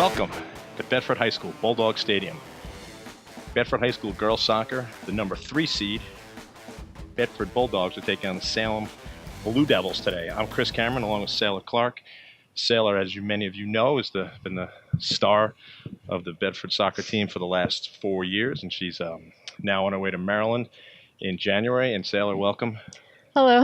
Welcome to Bedford High School, Bulldog Stadium. Bedford High School girls soccer, the number 3 seed. Bedford Bulldogs are taking on the Salem Blue Devils today. I'm Chris Cameron along with Sailor Clark. Sailor, as many of you know, has been the star of the Bedford soccer team for the last 4 years, and she's now on her way to Maryland in January. And Sailor, welcome. Hello.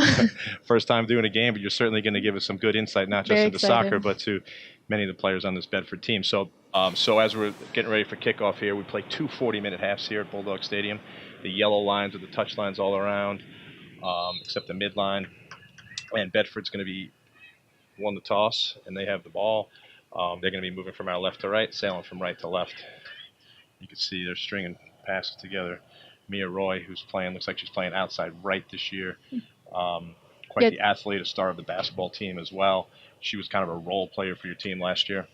First time doing a game, but you're certainly going to give us some good insight, not just Very into excited. soccer, but to many of the players on this Bedford team. So as we're getting ready for kickoff here, we play two 40-minute halves here at Bulldog Stadium. The yellow lines with the touch lines all around, except the midline. And Bedford's going to be won the toss, and they have the ball. They're going to be moving from our left to right, Salem from right to left. You can see they're stringing passes together. Mia Roy, who's playing, looks like she's playing outside right this year. Quite the athlete, a star of the basketball team as well. She was kind of a role player for your team last year.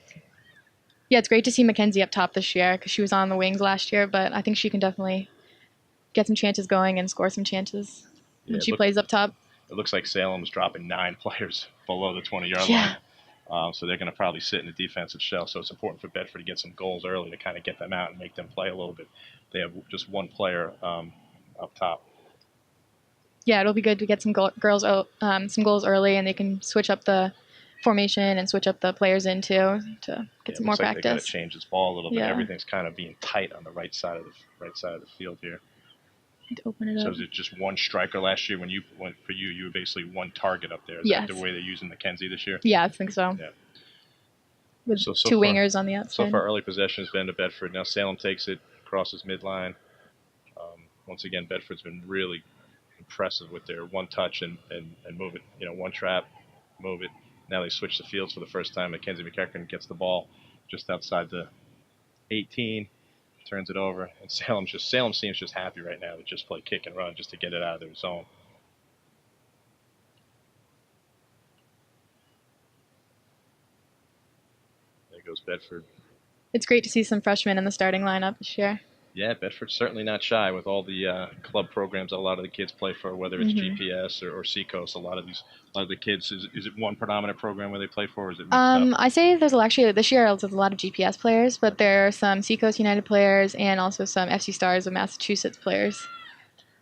Yeah, it's great to see Mackenzie up top this year because she was on the wings last year, but I think she can definitely get some chances going and score some chances when she plays up top. It looks like Salem's dropping 9 players below the 20-yard line. So they're going to probably sit in the defensive shell. So it's important for Bedford to get some goals early to kind of get them out and make them play a little bit. They have just one player up top. Yeah, it'll be good to get some goals early, and they can switch up the formation and switch up the players in too to get some more practice. They got to change this ball a little bit. Everything's kind of being tight on the right side of the field here. To open it up. So is it just one striker last year? When you went for you were basically one target up there. Is that the way they're using Mackenzie this year? Yeah, I think so. Yeah. With two wingers on the outside. So far, early possession has been to Bedford. Now Salem takes it, crosses midline. Once again, Bedford's been really impressive with their one touch and move it. One trap, move it. Now they switch the fields for the first time. Mackenzie McEachern gets the ball just outside the 18, turns it over, and Salem seems just happy right now to just play kick and run just to get it out of their zone. There goes Bedford. It's great to see some freshmen in the starting lineup this year. Yeah, Bedford's certainly not shy with all the club programs a lot of the kids play for, whether it's GPS or Seacoast. A lot of the kids, is it one predominant program where they play for, or is it mixed up? I say there's actually this year there's a lot of GPS players, but there are some Seacoast United players and also some FC Stars of Massachusetts players.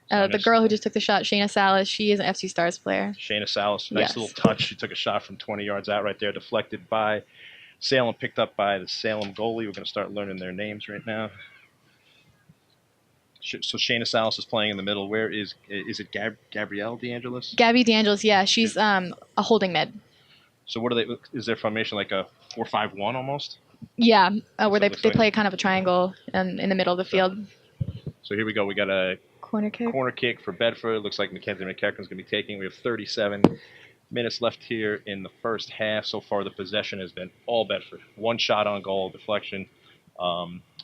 The girl who just took the shot, Shayna Salas, she is an FC Stars player. Shayna Salas, nice little touch. She took a shot from 20 yards out right there, deflected by Salem, picked up by the Salem goalie. We're going to start learning their names right now. So Shayna Salas is playing in the middle. Where is it Gabrielle DeAngelis? Gabby DeAngelis, yeah. She's a holding mid. So what are they? Is their formation like a 4-5-1 almost? Yeah, where they play kind of a triangle in the middle of the field. So here we go. We got a corner kick for Bedford. Looks like Mackenzie McEachern's going to be taking. We have 37 minutes left here in the first half. So far the possession has been all Bedford. One shot on goal, deflection.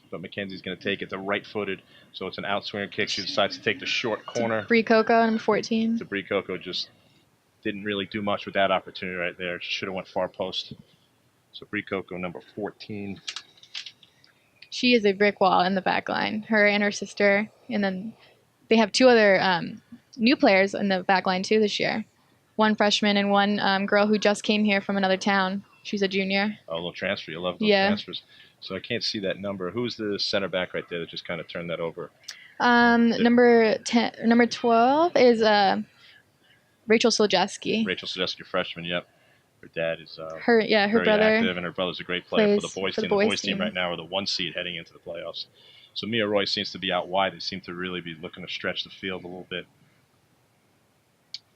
But Mackenzie's going to take it. The right-footed, so it's an outswinger kick. She decides to take the short corner. Bree Coco, number 14. Bree Coco just didn't really do much with that opportunity right there. She should have went far post. So Bree Coco, number 14. She is a brick wall in the back line. Her and her sister. And then they have 2 other new players in the back line, too, this year. One freshman and one girl who just came here from another town. She's a junior. Oh, a little transfer. You love those transfers. So I can't see that number. Who's the center back right there that just kind of turned that over? Number 12 is Rachel Soljeski. Rachel Soljeski, freshman. Yep. Her dad is her very brother active, and her brother's a great player for the boys team. The boys team right now are the 1 seed heading into the playoffs. So Mia Roy seems to be out wide. They seem to really be looking to stretch the field a little bit.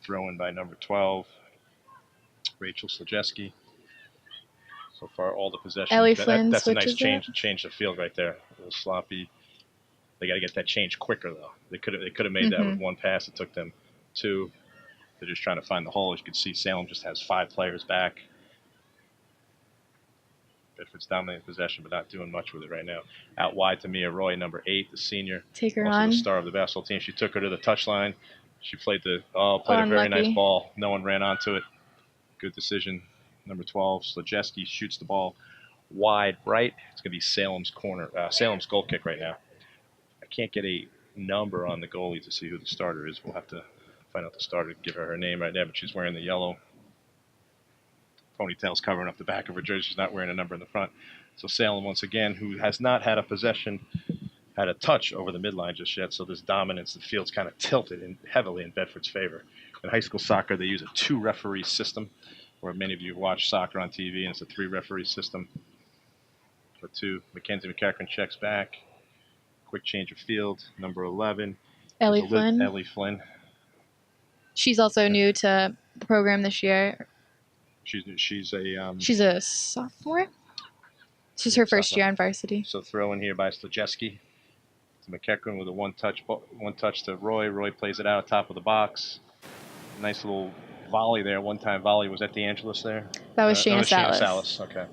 Throw in by number 12, Rachel Soljeski. So far, all the possession. Ellie Flynn that's a nice change the field right there. A little sloppy. They got to get that change quicker though. They could have made that with one pass. It took them 2. They're just trying to find the hole. As you can see, Salem just has 5 players back. Bedford's dominating possession, but not doing much with it right now. Out wide to Mia Roy, number 8, the senior. Take her also on. The star of the basketball team. She took her to the touchline. She played a very nice ball. No one ran onto it. Good decision. Number 12, Slajewski shoots the ball wide right. It's going to be Salem's goal kick right now. I can't get a number on the goalie to see who the starter is. We'll have to find out the starter, give her name right there, but she's wearing the yellow. ponytails covering up the back of her jersey. She's not wearing a number in the front. So Salem, once again, who has not had a touch over the midline just yet. So this dominance, the field's kind of tilted heavily in Bedford's favor. In high school soccer, they use a 2-referee system, where many of you watch soccer on TV, and it's a 3-referee system. For 2, Mackenzie McEachran checks back. Quick change of field. Number 11. Ellie Flynn. Ellie Flynn. She's also new to the program this year. She's a sophomore. She's her first year on varsity. So throw in here by Slajewski to McEachran with a one touch to Roy. Roy plays it out top of the box. Nice little volley there. One-time volley. Was that DeAngelis there? That was Shayna Shayna Salas. Salas. Okay.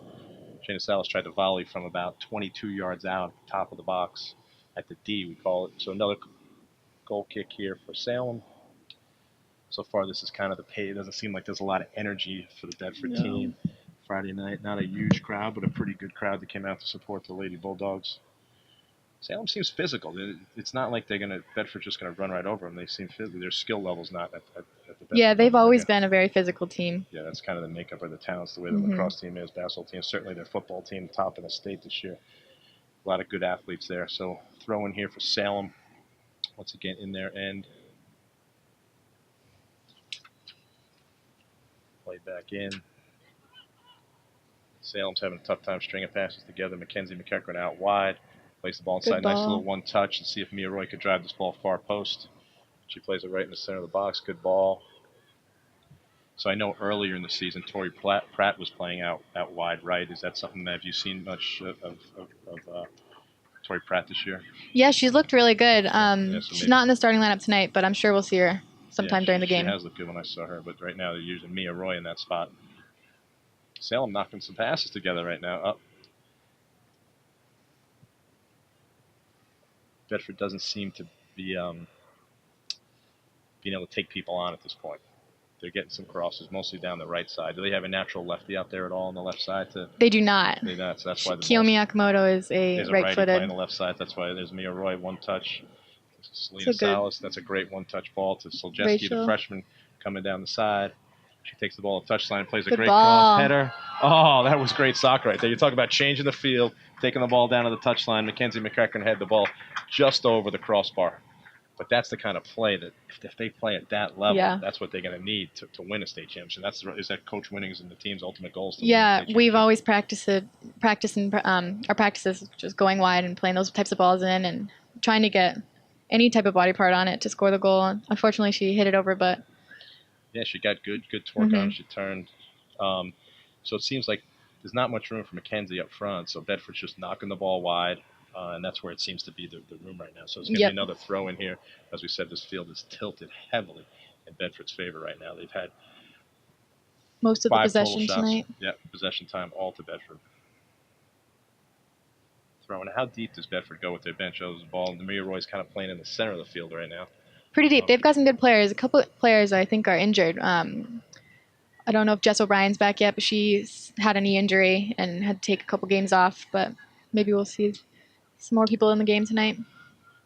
Shayna Salas tried to volley from about 22 yards out, top of the box, at the D, we call it. So another goal kick here for Salem. So far, this is kind of the pay. It doesn't seem like there's a lot of energy for the Bedford team. Friday night, not a huge crowd, but a pretty good crowd that came out to support the Lady Bulldogs. Salem seems physical. It's not like Bedford's just going to run right over them. They seem physical. Their skill level's not at the Bedford. Yeah, they've always been a very physical team. Yeah, that's kind of the makeup of the talents, the way the lacrosse team is, basketball team, certainly their football team, top in the state this year. A lot of good athletes there. So throw in here for Salem, once again in their end. Play back in. Salem's having a tough time stringing passes together. Mackenzie McEachran out wide. Plays the ball inside. Nice little one touch. And see if Mia Roy could drive this ball far post. She plays it right in the center of the box. Good ball. So I know earlier in the season, Tori Pratt was playing out wide right. Is that something that have you seen much of Tori Pratt this year? Yeah, she's looked really good. She's not in the starting lineup tonight, but I'm sure we'll see her sometime during the game. She has looked good when I saw her, but right now they're using Mia Roy in that spot. Salem knocking some passes together right now. Up. Bedford doesn't seem to be being able to take people on at this point. They're getting some crosses, mostly down the right side. Do they have a natural lefty out there at all on the left side? They do not. They do not. So that's why Kiyomi Akamoto is a right-footed. On the left side. That's why there's Mia Roy, one touch. Selena Salas, that's a great one-touch ball to Soljeski, the freshman, coming down the side. She takes the ball to the touchline, plays a great cross header. Oh, that was great soccer right there. You talk about changing the field, taking the ball down to the touchline. Mackenzie McEachran had the ball just over the crossbar. But that's the kind of play that if they play at that level, that's what they're going to need to win a state championship. Is that Coach Winnings and the team's ultimate goals? Yeah, we've always practiced in our practices, just going wide and playing those types of balls in and trying to get any type of body part on it to score the goal. Unfortunately, she hit it over, but yeah, she got good torque on. She turned. So it seems like there's not much room for Mackenzie up front. So Bedford's just knocking the ball wide. And that's where it seems to be the room right now. So it's going to be another throw in here. As we said, this field is tilted heavily in Bedford's favor right now. They've had most of the possession tonight. Yeah, possession time all to Bedford. Throwing. How deep does Bedford go with their bench? Oh, the ball. Maria Roy's kind of playing in the center of the field right now. Pretty deep. They've got some good players. A couple of players I think are injured. I don't know if Jess O'Brien's back yet, but she's had a knee injury and had to take a couple games off. But maybe we'll see some more people in the game tonight.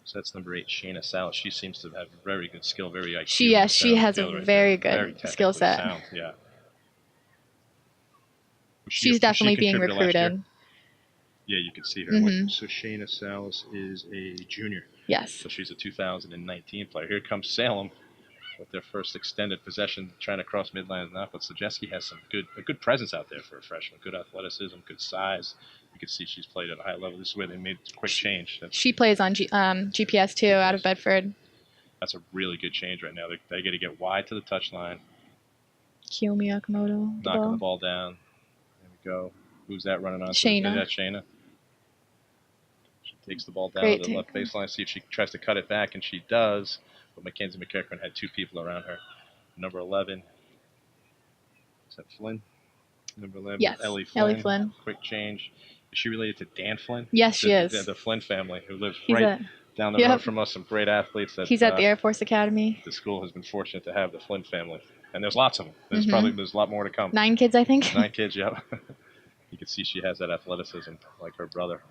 So that's number 8, Shayna Salas. She seems to have very good skill, very IQ. She has a very good skill set. Sound, yeah. She's definitely being recruited. Yeah, you can see her. So Shayna Salas is a junior. Yes. So she's a 2019 player. Here comes Salem with their first extended possession, trying to cross midline and not. But Slajewski has a good presence out there for a freshman. Good athleticism, good size. You can see she's played at a high level. This is where they made a quick change. She plays on GPS too, out of Bedford. That's a really good change right now. They got to get wide to the touchline. Kiyomi Akamoto. Knocking the ball down. There we go. Who's that running on? Shayna. That's Shayna. She takes the ball down to the left baseline. See if she tries to cut it back, and she does. But Mackenzie McEachran had 2 people around her. Number 11. Is that Flynn? Number 11. Yes. Ellie Flynn. Quick change. Is she related to Dan Flynn? Yes, she is. The Flynn family who lives down the road from us. Some great athletes. He's at the Air Force Academy. The school has been fortunate to have the Flynn family. And there's lots of them. There's a lot more to come. 9 kids, I think. 9 kids, yeah. You can see she has that athleticism like her brother.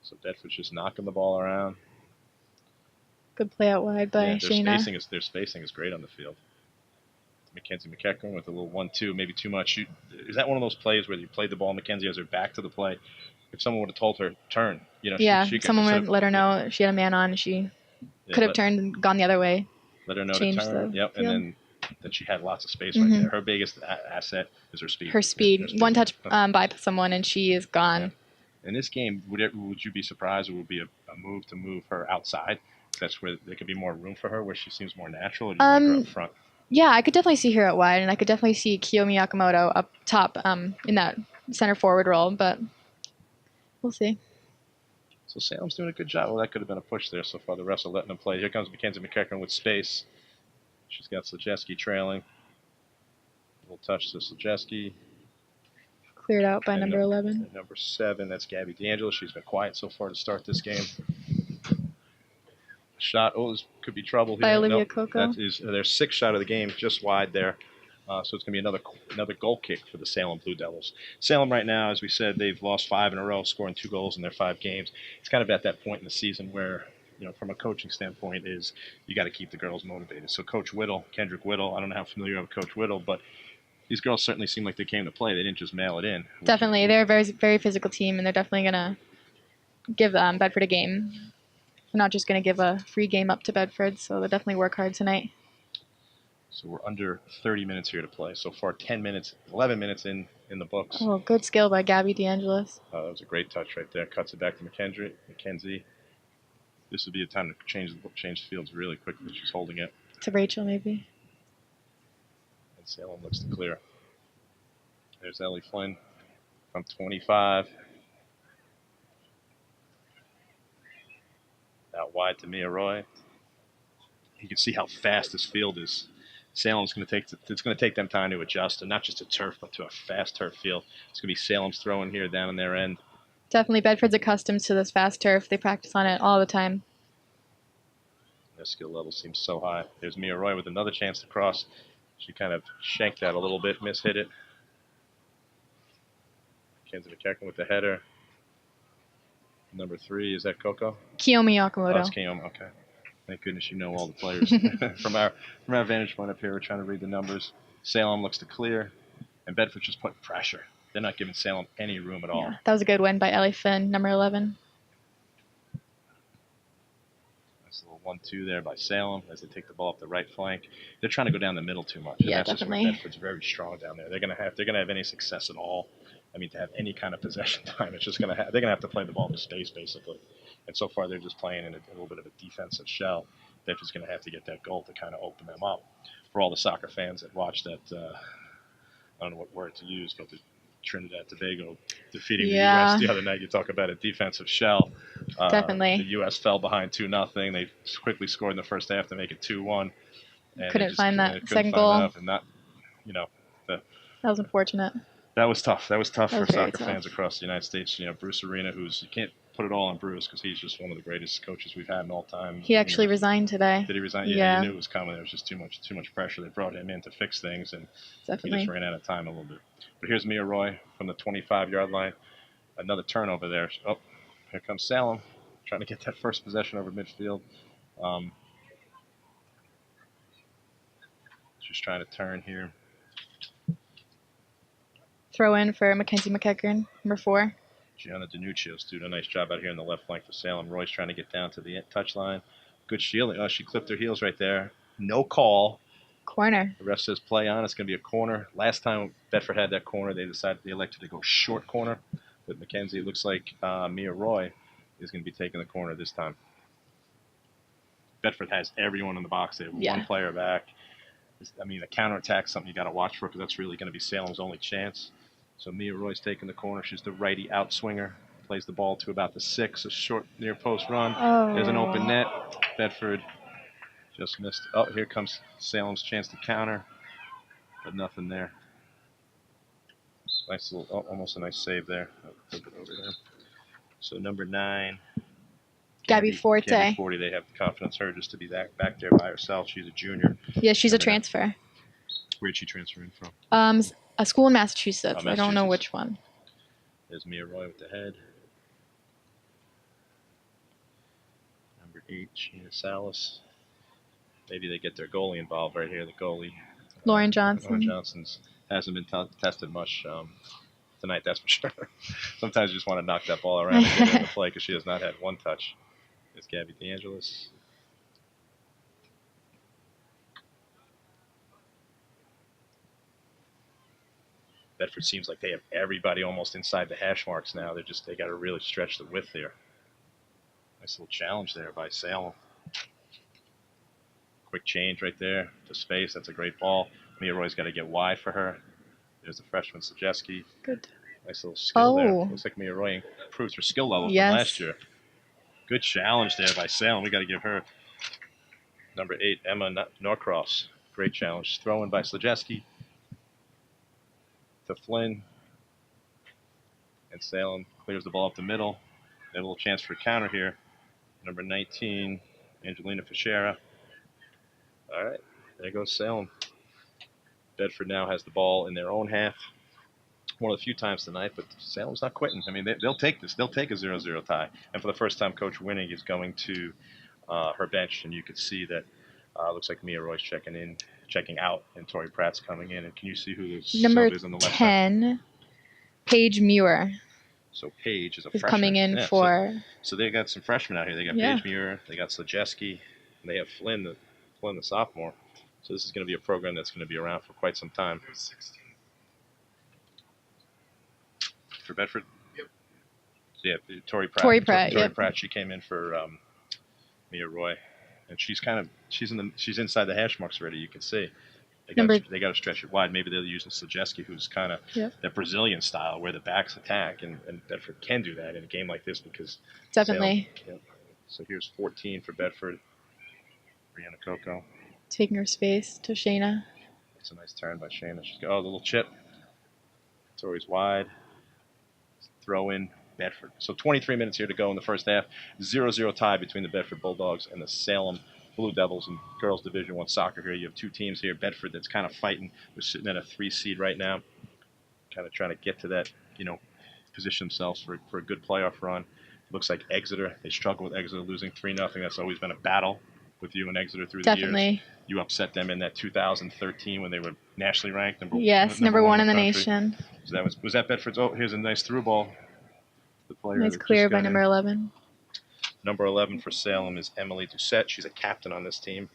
So Bedford's just knocking the ball around. Good play out wide by Shayna. Their spacing is great on the field. Mackenzie McEachran with a little 1-2, maybe too much. Is that one of those plays where you played the ball, Mackenzie has her back to the play? If someone would have told her turn, Yeah, she could, someone would let her know she had a man on. She could have turned and gone the other way. Let her know to Changed turn. the Yep, field. and then she had lots of space right there. Her biggest asset is her speed. Her speed. One touch by someone and she is gone. Yeah. In this game, would you be surprised? It would be a move to move her outside. That's where there could be more room for her, where she seems more natural. Or do you want her up front? Yeah, I could definitely see her out wide, and I could definitely see Kiyomi Yakamoto up top in that center forward role, but we'll see. So Salem's doing a good job. Well, that could have been a push there so far. The refs are letting them play. Here comes Mackenzie McEachran with space. She's got Slajewski trailing. A little touch to Slajewski. Cleared out by number 11. Number 7, that's Gaby D'Angelo. She's been quiet so far to start this game. Shot, this could be trouble here. By Olivia Coco. That is their 6th shot of the game, just wide there. So it's going to be another goal kick for the Salem Blue Devils. Salem right now, as we said, they've lost 5 in a row, scoring 2 goals in their 5 games. It's kind of at that point in the season where, from a coaching standpoint, is you got to keep the girls motivated. So Coach Whittle, Kendrick Whittle, I don't know how familiar you are with Coach Whittle, but these girls certainly seem like they came to play. They didn't just mail it in. Definitely. They're a very, very physical team, and they're definitely going to give Bedford a game. They're not just going to give a free game up to Bedford, so they'll definitely work hard tonight. So we're under 30 minutes here to play. So far, 11 minutes in the books. Oh, good skill by Gaby D'Angelo. That was a great touch right there. Cuts it back to Mackenzie. This would be a time to change the fields really quickly. She's holding it. To Rachel, maybe. And Salem looks to clear. There's Ellie Flynn from 25. Out wide to Mia Roy. You can see how fast this field is. Salem's going to take them time to adjust, and not just to turf, but to a fast turf field. It's going to be Salem's throwing here down in their end. Definitely, Bedford's accustomed to this fast turf. They practice on it all the time. Their skill level seems so high. There's Mia Roy with another chance to cross. She kind of shanked that a little bit, mishit it. Mackenzie McEachran with the header. Number 3, is that Coco? Kiyomi Yakamoto. Oh, it's Kiyomi, okay. Thank goodness you know all the players. From our vantage point up here, we're trying to read the numbers. Salem looks to clear, and Bedford's just putting pressure. They're not giving Salem any room at all. Yeah, that was a good win by Ellie Finn, number 11. Nice little 1-2 there by Salem as they take the ball up the right flank. They're trying to go down the middle too much. Yeah, and that's definitely. Just where Bedford's very strong down there. They're gonna have any success at all. I mean, to have any kind of possession time, it's just they're gonna have to play the ball to space basically. And so far, they're just playing in a little bit of a defensive shell. They're just going to have to get that goal to kind of open them up. For all the soccer fans that watched that, I don't know what word to use, but the Trinidad Tobago defeating the U.S. the other night, you talk about a defensive shell. Definitely. The U.S. fell behind 2-0. They quickly scored in the first half to make it 2-1. Couldn't find that second goal. And that was unfortunate. That was tough. That was tough for soccer tough. fans across the United States. Bruce Arena, you can't put it all on Bruce because he's just one of the greatest coaches we've had in all time. He actually resigned today. Did he resign? Yeah, he knew it was coming. There was just too much pressure. They brought him in to fix things, and Definitely. he just ran out of time a little bit. But here's Mia Roy from the 25-yard line. Another turnover there. Oh, here comes Salem trying to get that first possession over midfield. Just trying to turn here. Throw in for Mackenzie McEachran, number 4. Gianna DiNuccio's doing a nice job out here in the left flank for Salem. Roy's trying to get down to the touch line. Good shielding. Oh, she clipped her heels right there. No call. Corner. The ref says play on. It's going to be a corner. Last time Bedford had that corner, they elected to go short corner. But Mackenzie, it looks like Mia Roy is going to be taking the corner this time. Bedford has everyone in the box. They have one player back. I mean, a counterattack is something you got to watch for because that's really going to be Salem's only chance. So Mia Roy's taking the corner. She's the righty outswinger. Plays the ball to about the 6. A short near post run. Oh. There's an open net. Bedford just missed. Oh, here comes Salem's chance to counter. But nothing there. Nice little, almost a nice save there. I'll flip it over there. So number 9. Gaby Forte. Gaby Forte. They have the confidence her just to be back there by herself. She's a junior. Yeah, she's a transfer. Where'd she transfer in from? A school in Massachusetts. Massachusetts. I don't know which one. There's Mia Roy with the head. Number 8, Sheena Salas. Maybe they get their goalie involved right here. The goalie, Lauren Johnson. Lauren Johnson's hasn't been tested much tonight, that's for sure. Sometimes you just want to knock that ball around and get her in the play because she has not had one touch. It's Gabby DeAngelis. Bedford seems like they have everybody almost inside the hash marks now. They got to really stretch the width there. Nice little challenge there by Salem. Quick change right there to space. That's a great ball. Mia Roy's got to get wide for her. There's the freshman Sajeski. Good. Nice little skill there. Looks like Mia Roy improved her skill level from last year. Good challenge there by Salem. We got to give her number 8, Emma Norcross. Great challenge. Throw in by Sajeski to Flynn. And Salem clears the ball up the middle. They have a little chance for a counter here. Number 19, Angelina Fischera. All right, there goes Salem. Bedford now has the ball in their own half. One of the few times tonight, but Salem's not quitting. I mean, they'll take this. They'll take a 0-0 tie. And for the first time, Coach Winning is going to her bench, and you can see that looks like Mia Roy's checking out, and Tori Pratt's coming in. And can you see who the number sub is on the left 10, side? Paige Muir. So Paige is a is freshman. Coming in for. So they got some freshmen out here. They got Paige Muir, they got Sajeski, and they have Flynn, the sophomore. So this is going to be a program that's going to be around for quite some time. For Bedford? Yep. So yeah, Tori Pratt. Tori Pratt, Pratt, she came in for Mia Roy. And she's inside the hash marks already, you can see. They got to stretch it wide. Maybe they'll use Sajeski, who's kind of that Brazilian style where the backs attack, and Bedford can do that in a game like this because Definitely. Salem, So here's 14 for Bedford. Brianna Coco. Taking her space to Shayna. It's a nice turn by Shayna. She's got the little chip. It's always wide. Throw in Bedford. So 23 minutes here to go in the first half. 0-0 tie between the Bedford Bulldogs and the Salem Blue Devils in girls Division I soccer here. You have two teams here. Bedford that's kind of fighting. They're sitting at a 3 seed right now. Kind of trying to get to that, position themselves for a good playoff run. Looks like Exeter. They struggle with Exeter losing 3-0. That's always been a battle with you and Exeter through the years. You upset them in that 2013 when they were nationally ranked. Number one in the nation. So was that Bedford's? Oh, here's a nice through ball. The player nice clear by number 11. Number 11 for Salem is Emily Doucette. She's a captain on this team,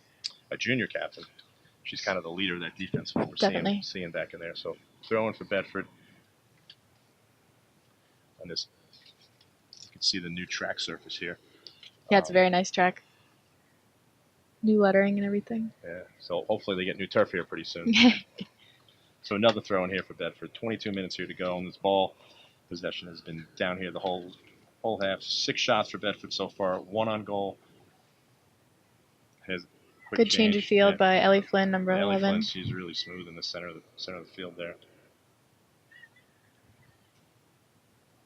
a junior captain. She's kind of the leader of that defense, what we're seeing back in there. So throwing for Bedford. On this, you can see the new track surface here. Yeah, it's a very nice track. New lettering and everything. Yeah, so hopefully they get new turf here pretty soon. So another throw in here for Bedford. 22 minutes here to go, and this ball possession has been down here the whole half. 6 shots for Bedford so far, 1 on goal. Good change of field by Ellie Flynn, number 11. Ellie Flynn, she's really smooth in the center of the field there.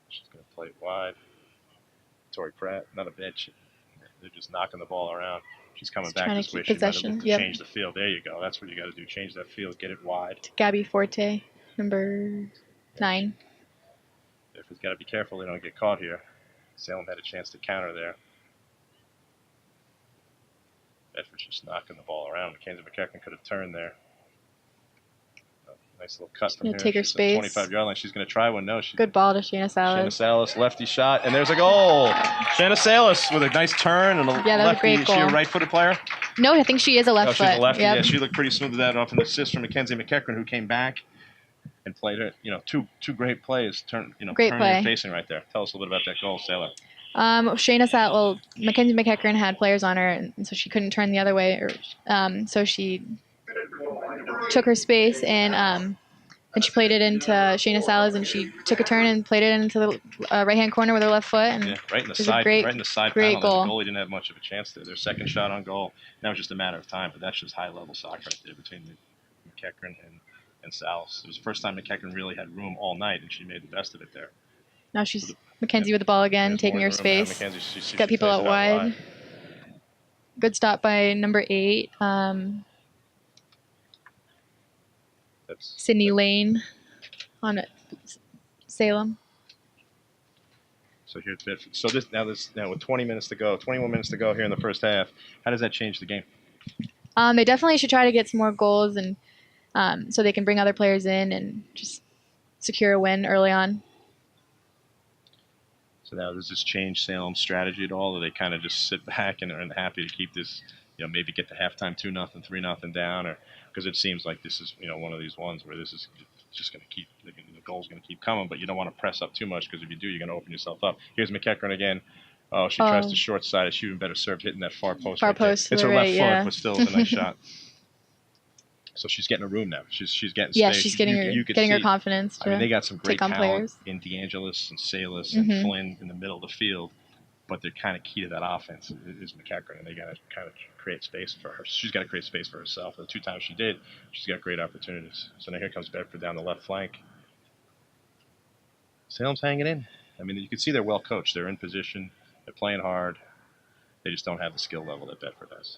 She's going to play it wide. Tori Pratt, not a bad. They're just knocking the ball around. She's coming back this way. She might have to change the field. There you go. That's what you got to do. Change that field. Get it wide. Gaby Forte, number 9. Bedford's got to be careful they don't get caught here. Salem had a chance to counter there. Bedford's just knocking the ball around. Mackenzie McEachran could have turned there. Nice little custom here. Take her space. 25-yard line. She's going to try one. No. Good ball to Shayna Salas. Shayna Salas, lefty shot, and there's a goal. Shayna Salas with a nice turn and a lefty. That was a great goal. Is she a right-footed player? No, I think she is a left foot. She's a lefty. Yeah, she looked pretty smooth with that off an assist from Mackenzie McEachran, who came back and played it. Two great plays. Great play. Facing right there. Tell us a little bit about that goal, Sailor. Shayna Salas, Mackenzie McEachran had players on her, and so she couldn't turn the other way. So she took her space and she played it into Shayna Salas, and she took a turn and played it into the right-hand corner with her left foot. And right in the side, right in the side great panel. Goal. The goalie didn't have much of a chance there. Their second shot on goal. Now it's just a matter of time, but that's just high-level soccer right there between McEachran and Salas. It was the first time McEachran really had room all night, and she made the best of it there. Now she's Mackenzie with the ball again, taking her space. She's got people out wide. Good stop by number 8. Sydney Lane on Salem. So here's Bedford. So now with 21 minutes to go here in the first half, how does that change the game? They definitely should try to get some more goals, and so they can bring other players in and just secure a win early on. So now, does this change Salem's strategy at all? Or they kind of just sit back and are happy to keep this, maybe get to halftime 2-0, 3-0 down, or because it seems like this is, one of these ones where this is just going to keep the goal's going to keep coming, but you don't want to press up too much because if you do, you're going to open yourself up. Here's McEachran again. Oh, she tries to short side it. She even better served hitting that far post. Far post. It's her right, left foot, but still, it's a nice shot. So she's getting a room now. She's getting space. Yeah, she's getting her confidence. I mean, they got some great talent players. in DeAngelis and Salis and Flynn in the middle of the field, but they're kind of key to that offense is McEachran, and they got to kind of create space for her. She's got to create space for herself. The 2 times she did, she's got great opportunities. So now here comes Bedford down the left flank. Salem's hanging in. I mean, you can see they're well coached. They're in position. They're playing hard. They just don't have the skill level that Bedford has.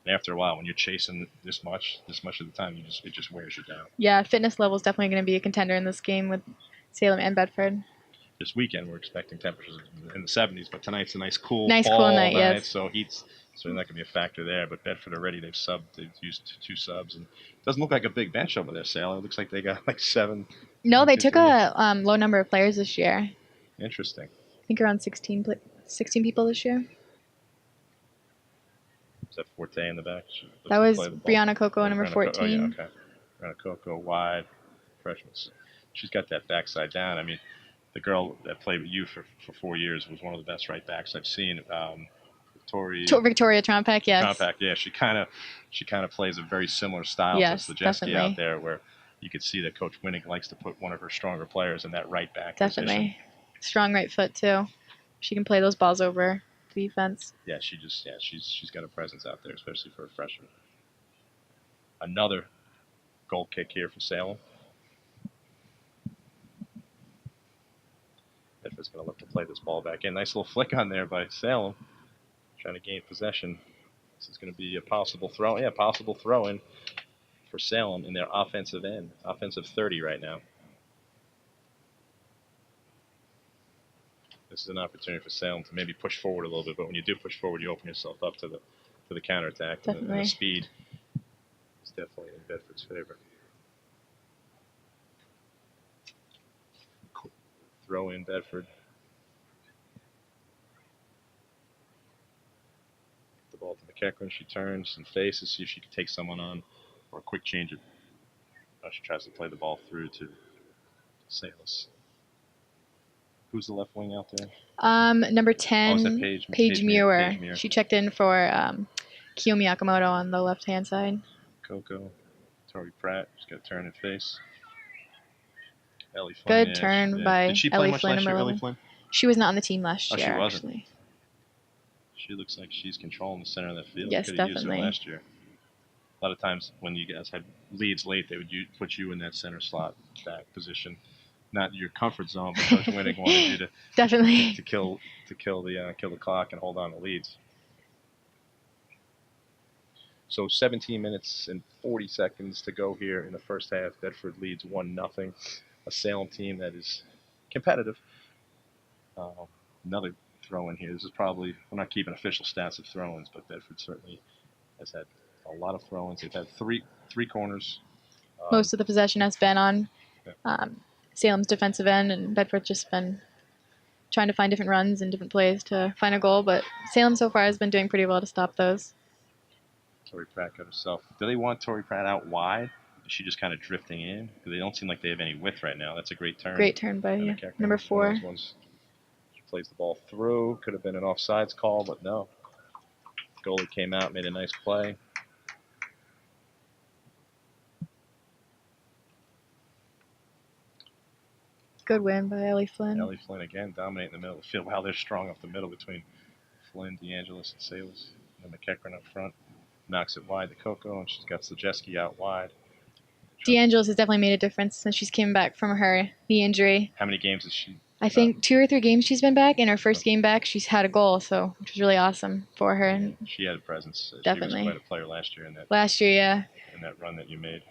And after a while, when you're chasing this much of the time, it just wears you down. Yeah, fitness level is definitely going to be a contender in this game with Salem and Bedford. This weekend, we're expecting temperatures in the 70s, but tonight's a nice cool night, yes. So heat's certainly not going to be a factor there. But Bedford already, they've used 2 subs, and it doesn't look like a big bench over there, Salem. It looks like they got like 7. No, they took a low number of players this year. Interesting. I think around 16 people this year. Is that Forte in the back? That was Brianna Coco, number 14. Oh, yeah, okay. Brianna Coco, wide, freshman. She's got that backside down. I mean, the girl that played with you for 4 years was one of the best right backs I've seen. Victoria Trompek, yes. Trompek, yeah. She kind of plays a very similar style to Slajewski out there, where you could see that Coach Winning likes to put one of her stronger players in that right back position. Definitely. Strong right foot, too. She can play those balls over the defense. Yeah, she's got a presence out there, especially for a freshman. Another goal kick here for Salem. Bedford's going to look to play this ball back in. Nice little flick on there by Salem, trying to gain possession. This is going to be a possible throw. Yeah, possible throw-in for Salem in their offensive end. Offensive 30 right now. This is an opportunity for Salem to maybe push forward a little bit, but when you do push forward, you open yourself up to the counterattack. And the speed is definitely in Bedford's favor. Throw in Bedford. The ball to McEachran. She turns and faces, see if she can take someone on, or a quick change it. She tries to play the ball through to Salis. Who's the left wing out there? Number 10, Paige Muir. Muir. She checked in for Kiyomi Akamoto on the left-hand side. Coco, Tori Pratt. She's got a turn and face. Ellie Flynn. Good turn by Did she play Ellie much Flynn. last year, Ellie Flynn? She was not on the team last year, she wasn't. actually. She looks like she's controlling the center of that field. Yes, definitely. definitely. Used her last year. A lot of times when you guys had leads late, they would put you in that center slot back position. Not your comfort zone, but Coach Winning wanted you to definitely to kill the clock and hold on to leads. So 17 minutes and 40 seconds to go here in the first half. Bedford leads 1-0. A Salem team that is competitive. Another throw in here. This is probably, we're not keeping official stats of throw-ins, but Bedford certainly has had a lot of throw-ins. They've had three corners. Most of the possession has been on Salem's defensive end, and Bedford's just been trying to find different runs and different plays to find a goal, but Salem so far has been doing pretty well to stop those. Tori Pratt got herself. Do they want Tori Pratt out wide? Is she just kind of drifting in? Because they don't seem like they have any width right now. That's a great turn. Great turn by number 4. She plays the ball through. Could have been an offsides call, but no. Goalie came out, made a nice play. Good win by Ellie Flynn. Ellie Flynn again, dominating the middle of the field. Wow, they're strong up the middle between Flynn, DeAngelis, and Salis. And McEachran up front. Knocks it wide to Coco, and she's got Slajewski out wide. DeAngelis has definitely made a difference since she's came back from her knee injury. How many games has she? I think 2 or 3 games she's been back. In her first game back, she's had a goal, which was really awesome for her. And she had a presence. Definitely. She was quite a player last year in that. In that run that you made.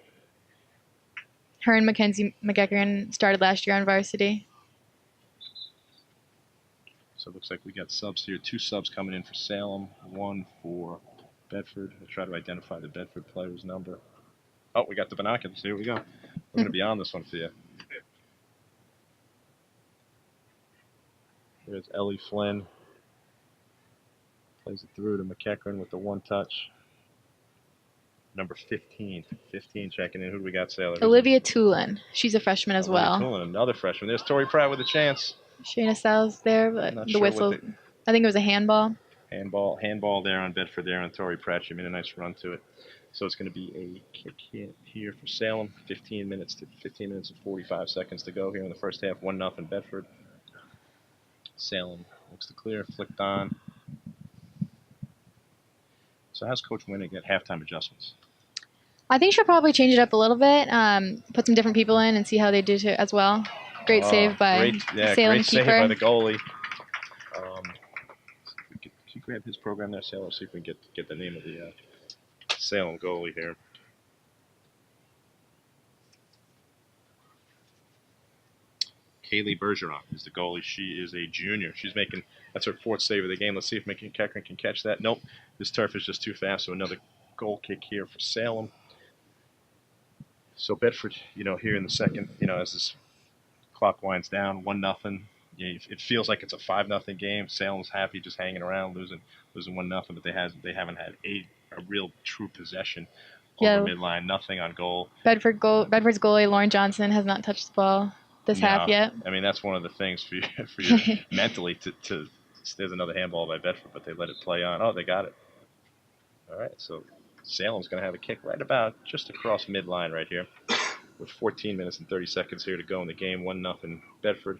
Her and Mackenzie McEachran started last year on varsity. So it looks like we got subs here. 2 subs coming in for Salem, 1 for Bedford. I'll try to identify the Bedford player's number. Oh, we got the binoculars. Here we go. We're going to be on this one for you. There's Ellie Flynn. Plays it through to McEachran with the one touch. Number 15. 15 checking in. Who do we got, Sailor? Olivia Tulin. She's a freshman as well. Olivia Tulin, another freshman. There's Tori Pratt with a chance. Shayna Styles there, but the whistle. I think it was a handball. Handball there on Bedford there on Tori Pratt. She made a nice run to it. So it's going to be a kick hit here for Salem. 15 minutes and 45 seconds to go here in the first half. 1-0 Bedford. Salem looks to clear, flicked on. So how's Coach Winnick at halftime adjustments? I think she'll probably change it up a little bit, put some different people in and see how they do it as well. Great save by Salem great keeper. Save by the goalie. Can you grab his program there, Salem? See if we can get the name of the Salem goalie here. Kaylee Bergeron is the goalie. She is a junior. That's her fourth save of the game. Let's see if McEachran can catch that. Nope. This turf is just too fast, so another goal kick here for Salem. So Bedford, here in the second, as this clock winds down, 1-0. It feels like it's a 5-0 game. Salem's happy just hanging around, losing 1-0, but they haven't had a real true possession over midline. Nothing on goal. Bedford's goalie Lauren Johnson has not touched the ball this half yet. I mean, that's one of the things for you mentally to there's another handball by Bedford, but they let it play on. Oh, they got it. All right, so Salem's going to have a kick right about just across midline right here with 14 minutes and 30 seconds here to go in the game. 1-0 Bedford.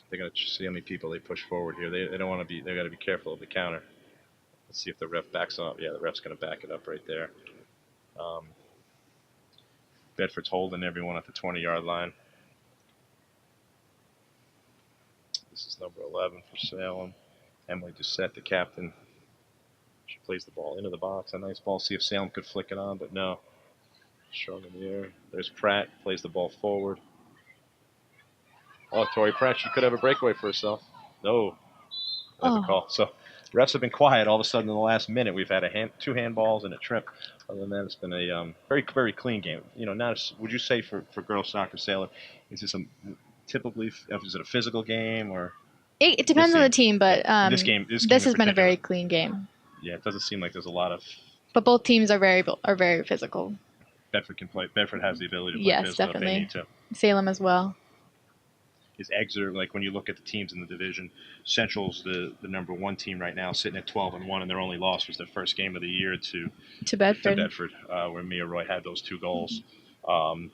They're going to see how many people they push forward here. They don't want to be. They got to be careful of the counter. Let's see if the ref backs up. Yeah, the ref's going to back it up right there. Bedford's holding everyone at the 20-yard line. This is number 11 for Salem. Emily Doucette, the captain. She plays the ball into the box. A nice ball. See if Salem could flick it on, but no. Strong in the air. There's Pratt. Plays the ball forward. Oh, Tori Pratt. She could have a breakaway for herself. No. That's a call. So refs have been quiet. All of a sudden, in the last minute, we've had two handballs and a trip. Other than that, it's been a very, very clean game. Would you say for girls soccer, Sailor, is this typically is it a physical game or? It depends on the team, but this has been a very clean game. Yeah, it doesn't seem like there's a lot of. But both teams are very physical. Bedford can play. Bedford has the ability to play physical if they need to. Salem as well. Is Exeter, like when you look at the teams in the division, Central's the number one team right now, sitting at 12-1, and their only loss was their first game of the year to Bedford, where Mia Roy had those 2 goals.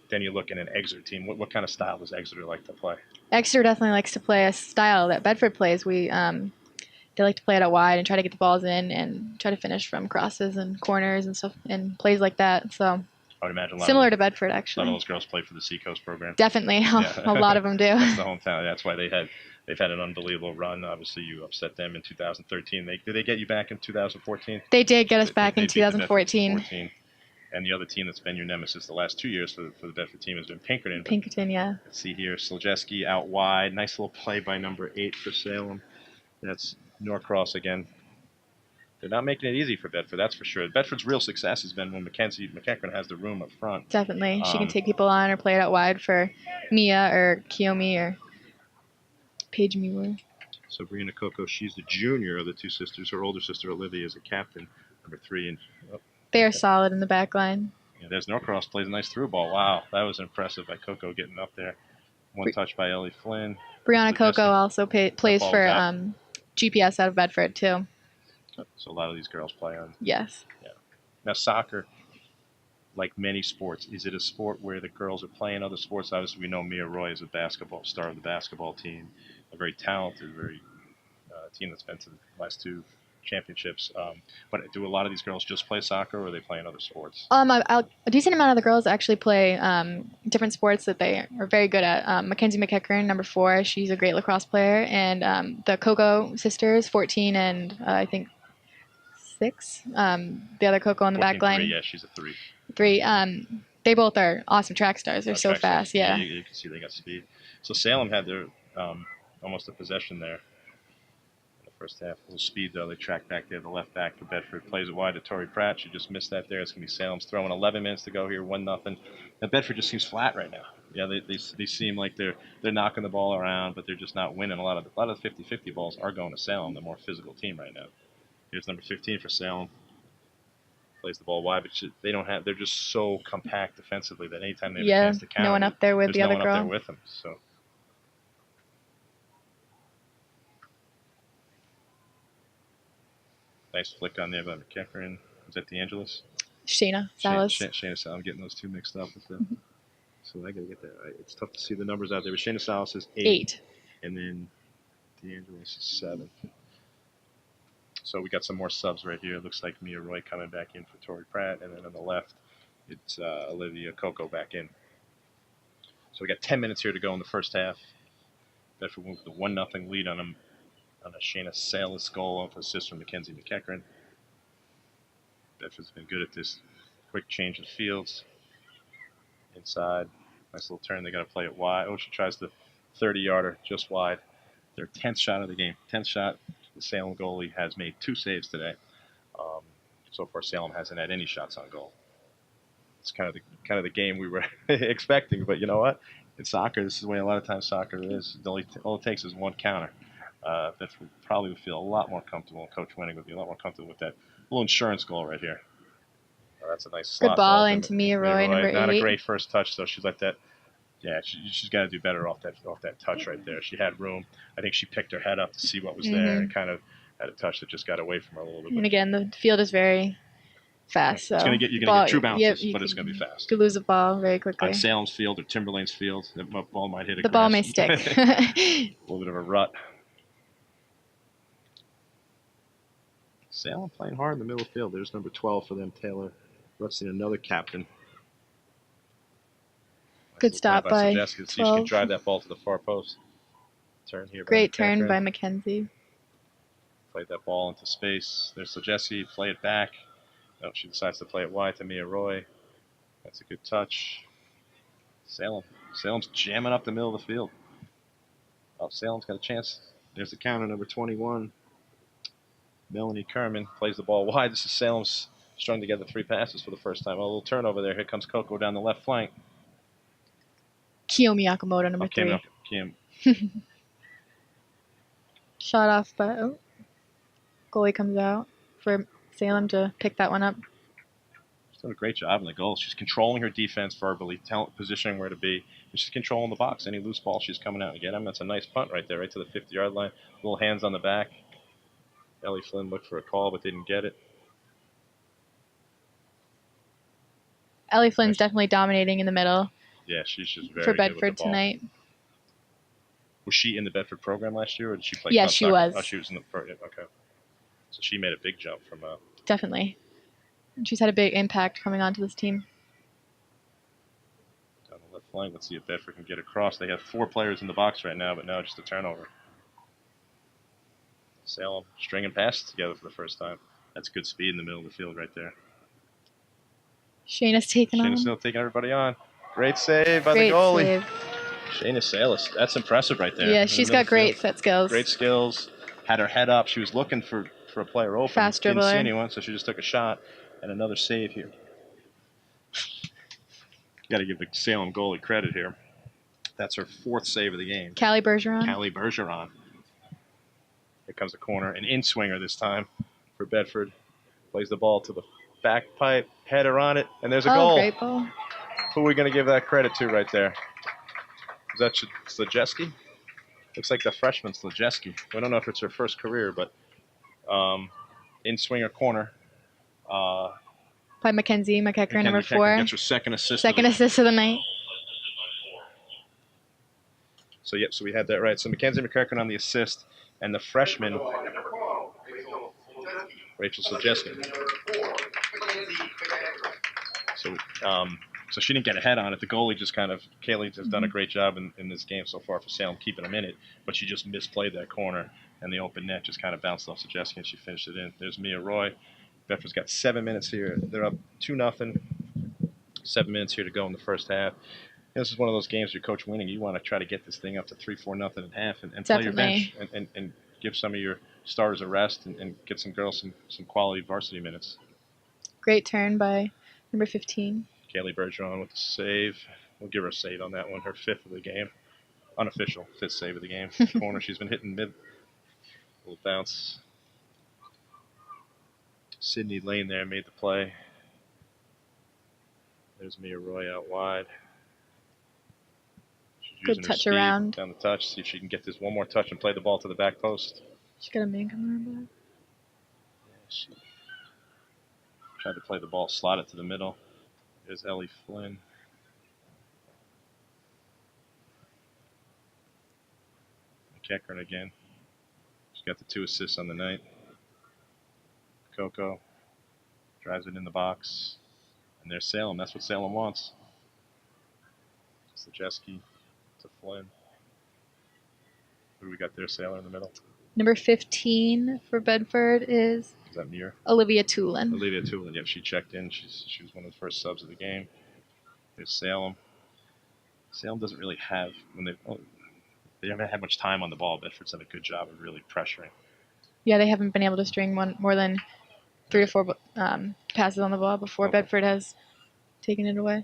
Then you look at an Exeter team. What kind of style does Exeter like to play? Exeter definitely likes to play a style that Bedford plays. They like to play it out wide and try to get the balls in and try to finish from crosses and corners and stuff and plays like that. So I would imagine similar to Bedford, actually. A lot of those girls play for the Seacoast program. Definitely, a lot of them do. That's the hometown. That's why they've had an unbelievable run. Obviously, you upset them in 2013. Did they get you back in 2014? They did get us back in 2014. And the other team that's been your nemesis the last 2 years for the Bedford team has been Pinkerton. Pinkerton, yeah. Let's see here, Slajewski out wide. Nice little play by number 8 for Salem. That's Norcross again. They're not making it easy for Bedford, that's for sure. Bedford's real success has been when McEachran has the room up front. Definitely. She can take people on or play it out wide for Mia or Kiyomi or Paige Muir. So Brianna Coco, she's the junior of the 2 sisters. Her older sister, Olivia, is a captain, number 3. And they are solid in the back line. Yeah, there's Norcross, plays a nice through ball. Wow, that was impressive by Coco getting up there. One touch by Ellie Flynn. Brianna Coco also plays for GPS out of Bedford, too. So a lot of these girls play on. Yes. Yeah. Now soccer, like many sports, is it a sport where the girls are playing other sports? Obviously, we know Mia Roy is a basketball star of the basketball team, a very talented, team that's been to the last 2 championships. But do a lot of these girls just play soccer, or are they playing other sports? A decent amount of the girls actually play different sports that they are very good at. Mackenzie McEachran, number 4, she's a great lacrosse player, and the Coco sisters, 14 and I think 6. The other Coco on the back line. 3, yeah, she's a 3. 3. They both are awesome track stars. They're so fast. Yeah. You can see they got speed. So Salem had their almost a possession there. In the First half, a little speed though. They track back there. The left back for Bedford plays it wide to Tori Pratt. She just missed that there. It's going to be Salem's throwing. 11 minutes to go here, 1-0. Now Bedford just seems flat right now. Yeah, they seem like they're knocking the ball around, but they're just not winning. A lot of the 50-50 balls are going to Salem, the more physical team right now. Here's number 15 for Salem. Plays the ball wide, but they don't have. They're just so compact defensively that anytime they have a chance to counter, no one up there with the other girl. girl. Up there with them. So. Nice flick on there by McEachern. Was that DeAngelis? Shayna Salas. Shayna Salas. I'm getting those two mixed up with them. So I got to get that right. It's tough to see the numbers out there. But Shayna Salas is 8. And then DeAngelis is 7. So we got some more subs right here. It looks like Mia Roy coming back in for Tori Pratt. And then on the left, it's Olivia Coco back in. So we got 10 minutes here to go in the first half. Bedford moved the 1-0 lead on them. On a Shayna Salas goal off assist from Mackenzie McEachern. Bedford's been good at this quick change of fields. Inside, nice little turn. They got to play it wide. Oh, she tries the 30-yarder just wide. Their 10th shot of the game. 10th shot. The Salem goalie has made 2 saves today. So far, Salem hasn't had any shots on goal. It's kind of the game we were expecting. But you know what? In soccer, this is the way a lot of times soccer is. All it takes is one counter. Bedford probably would feel a lot more comfortable. Coach Wenning would be a lot more comfortable with that little insurance goal right here. Oh, that's a nice slot good ball into Mia Roy, number 8. Not a great first touch, though. She let that. Yeah, she's got to do better off that touch right there. She had room. I think she picked her head up to see what was there and kind of had a touch that just got away from her a little bit. And again, the field is very fast. You're going to get true bounces, but it's going to be fast. You could lose a ball very quickly. On Salem's field or Timberlane's field, the ball might hit the ball may stick. A little bit of a rut. Salem playing hard in the middle of the field. There's number 12 for them, Taylor Rutzing, another captain. Good stop by 12. See if she can drive that ball to the far post. Turn here. Great turn by Mackenzie. Played that ball into space. There's Jesse. Play it back. No, she decides to play it wide to Mia Roy. That's a good touch. Salem's jamming up the middle of the field. Oh, Salem's got a chance. There's the counter, number 21. Melanie Kerman plays the ball wide. This is Salem's strung together 3 passes for the first time. A little turnover there. Here comes Coco down the left flank. Kiyomi Yakamoto, number 3. Kim. Shot off, but goalie comes out for Salem to pick that one up. She's done a great job in the goal. She's controlling her defense verbally, positioning where to be. And she's controlling the box. Any loose ball, she's coming out and getting them. That's a nice punt right there, right to the 50-yard line. Little hands on the back. Ellie Flynn looked for a call, but didn't get it. Ellie Flynn's definitely dominating in the middle. Yeah, she's just very for good Bedford with the ball. tonight. Was she in the Bedford program last year, or did she play? Yeah, she was. Oh, she was in the program. Okay. So she made a big jump from. Definitely. And she's had a big impact coming onto this team. Down the left flank. Let's see if Bedford can get across. They have 4 players in the box right now, but now just a turnover. Salem stringing passes together for the first time. That's good speed in the middle of the field right there. Shayna's still taking everybody on. Great save by the goalie. Save. Shayna Salas. That's impressive right there. Yeah, she's got great set skills. Great skills. Had her head up. She was looking for a player open. Fast dribbler. Didn't see anyone, so she just took a shot. And another save here. Got to give the Salem goalie credit here. That's her 4th save of the game. Callie Bergeron. Here comes the corner. An in-swinger this time for Bedford. Plays the ball to the back pipe. Header on it. And there's a goal. Great ball. Who are we going to give that credit to right there? Is that Slajeski? Looks like the freshman Slajeski. We don't know if it's her first career, but in-swinger corner. By Mackenzie McEachern, number 4. Gets her second assist. Second assist of the night. So we had that right. So Mackenzie McEachern on the assist, and the freshman Rachel Slajeski. So she didn't get a head on it. The goalie just Kaylee has done a great job in this game so far for Salem, keeping them in it, but she just misplayed that corner, and the open net just kind of bounced off Slajeski, and she finished it in. There's Mia Roy. Bedford's got 7 minutes here. They're up 2-0. 7 minutes here to go in the first half. This is one of those games where Coach Wenning, you want to try to get this thing up to 3-4-0 at half and play your bench and give some of your starters a rest and get some girls some quality varsity minutes. Great turn by number 15. Kaylee Bergeron with the save. We'll give her a save on that one. Her 5th of the game. Unofficial 5th save of the game. Corner. She's been hitting mid. Little bounce. Sydney Lane there made the play. There's Mia Roy out wide. She's Good using her touch speed around. down the touch. See if she can get this one more touch and play the ball to the back post. She's got a man coming her back. She tried to play the ball, slot it to the middle. There's Ellie Flynn. McEachern again. She's got the 2 assists on the night. Coco drives it in the box. And there's Salem. That's what Salem wants. Sajeski to Flynn. Who do we got there? Sailor in the middle. Number 15 for Bedford is that Muir? Olivia Tulin. Olivia Tulin. Yep, she checked in. She was one of the first subs of the game. There's Salem. Salem doesn't really have they haven't had much time on the ball. Bedford's done a good job of really pressuring. Yeah, they haven't been able to string more than 3 to 4 passes on the ball before Bedford has taken it away.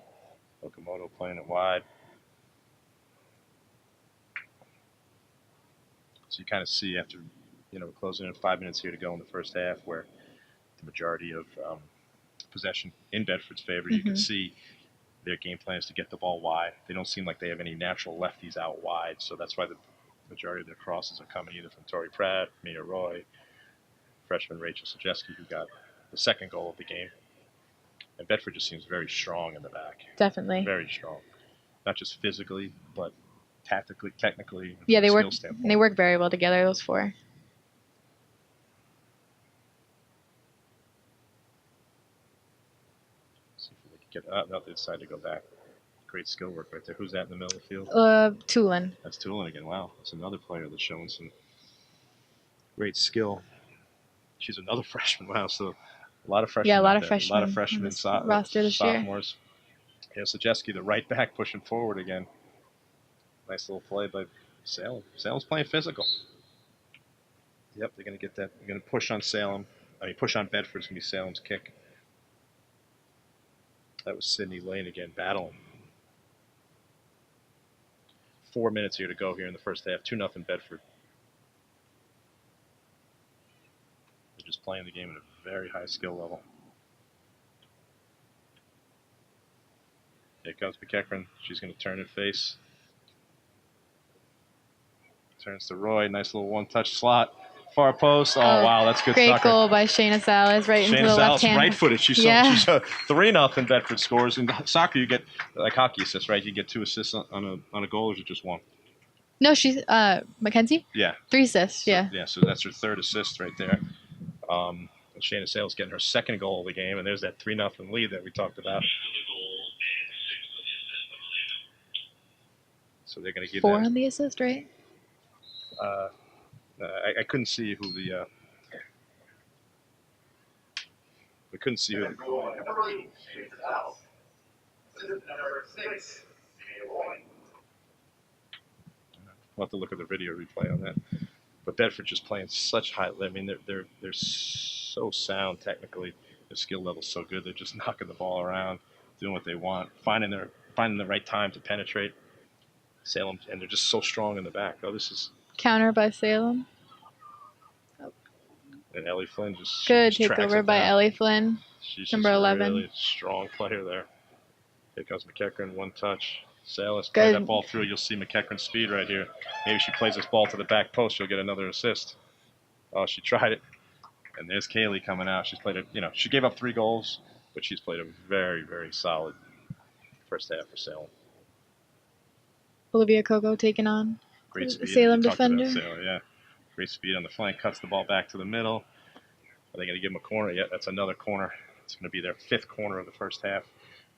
Okamoto playing it wide. So you kind of see after, closing in 5 minutes here to go in the first half where the majority of possession in Bedford's favor, you can see their game plan is to get the ball wide. They don't seem like they have any natural lefties out wide, so that's why the majority of their crosses are coming either from Tori Pratt, Mia Roy, freshman Rachel Sajeski, who got the 2nd goal of the game. And Bedford just seems very strong in the back. Definitely. Very strong. Not just physically, but tactically, technically. Yeah, they work very well together, those 4. See if they can get no, they decided to go back. Great skill work right there. Who's that in the middle of the field? Tulin. That's Tulin again. Wow. That's another player that's showing some great skill. She's another freshman. Wow. So a lot of freshmen. Yeah, a lot of freshmen. A lot of freshmen roster this sophomores. Yeah, Sajeski, the right back, pushing forward again. Nice little play by Salem. Salem's playing physical. Yep, they're going to get that. They're going to push on Salem. Push on Bedford. It's going to be Salem's kick. That was Sydney Lane again, battling. 4 minutes here to go here in the first half. 2-0 Bedford. They're just playing the game at a very high skill level. Here comes McEachern. She's going to turn and face. Turns to Roy. Nice little one-touch slot. Far post. Oh, wow, that's good great soccer. Goal by Shayna Salas into the Shayna left Salas, hand. right-footed. She's 3-0 Bedford scores. In soccer, you get, like hockey assists, right? You get 2 assists on a goal, or is it just 1? No, she's Mackenzie? Yeah. 3 assists, yeah. Yeah, so that's her 3rd assist right there. Shayna Salas getting her 2nd goal of the game, and there's that 3-0 lead that we talked about. So they're going to give 4 on the assist, right? I couldn't see who the. We couldn't see who. We'll have to look at the video replay on that. But Bedford just playing such high. I mean, they're so sound technically. Their skill level's so good. They're just knocking the ball around, doing what they want, finding the right time to penetrate. Salem, and they're just so strong in the back. Oh, this is counter by Salem. And Ellie Flynn just good takeover by Ellie Flynn. She's number 11. Really strong player there. Here comes McEachern, one touch. Salas play that ball through. You'll see McEachern's speed right here. Maybe she plays this ball to the back post. She'll get another assist. Oh, she tried it. And there's Kaylee coming out. She's played she gave up 3 goals, but she's played a very, very solid first half for Salem. Olivia Coco taking on great speed. Salem defender. Salem, yeah. Great speed on the flank. Cuts the ball back to the middle. Are they going to give them a corner? Yeah, that's another corner. It's going to be their 5th corner of the first half.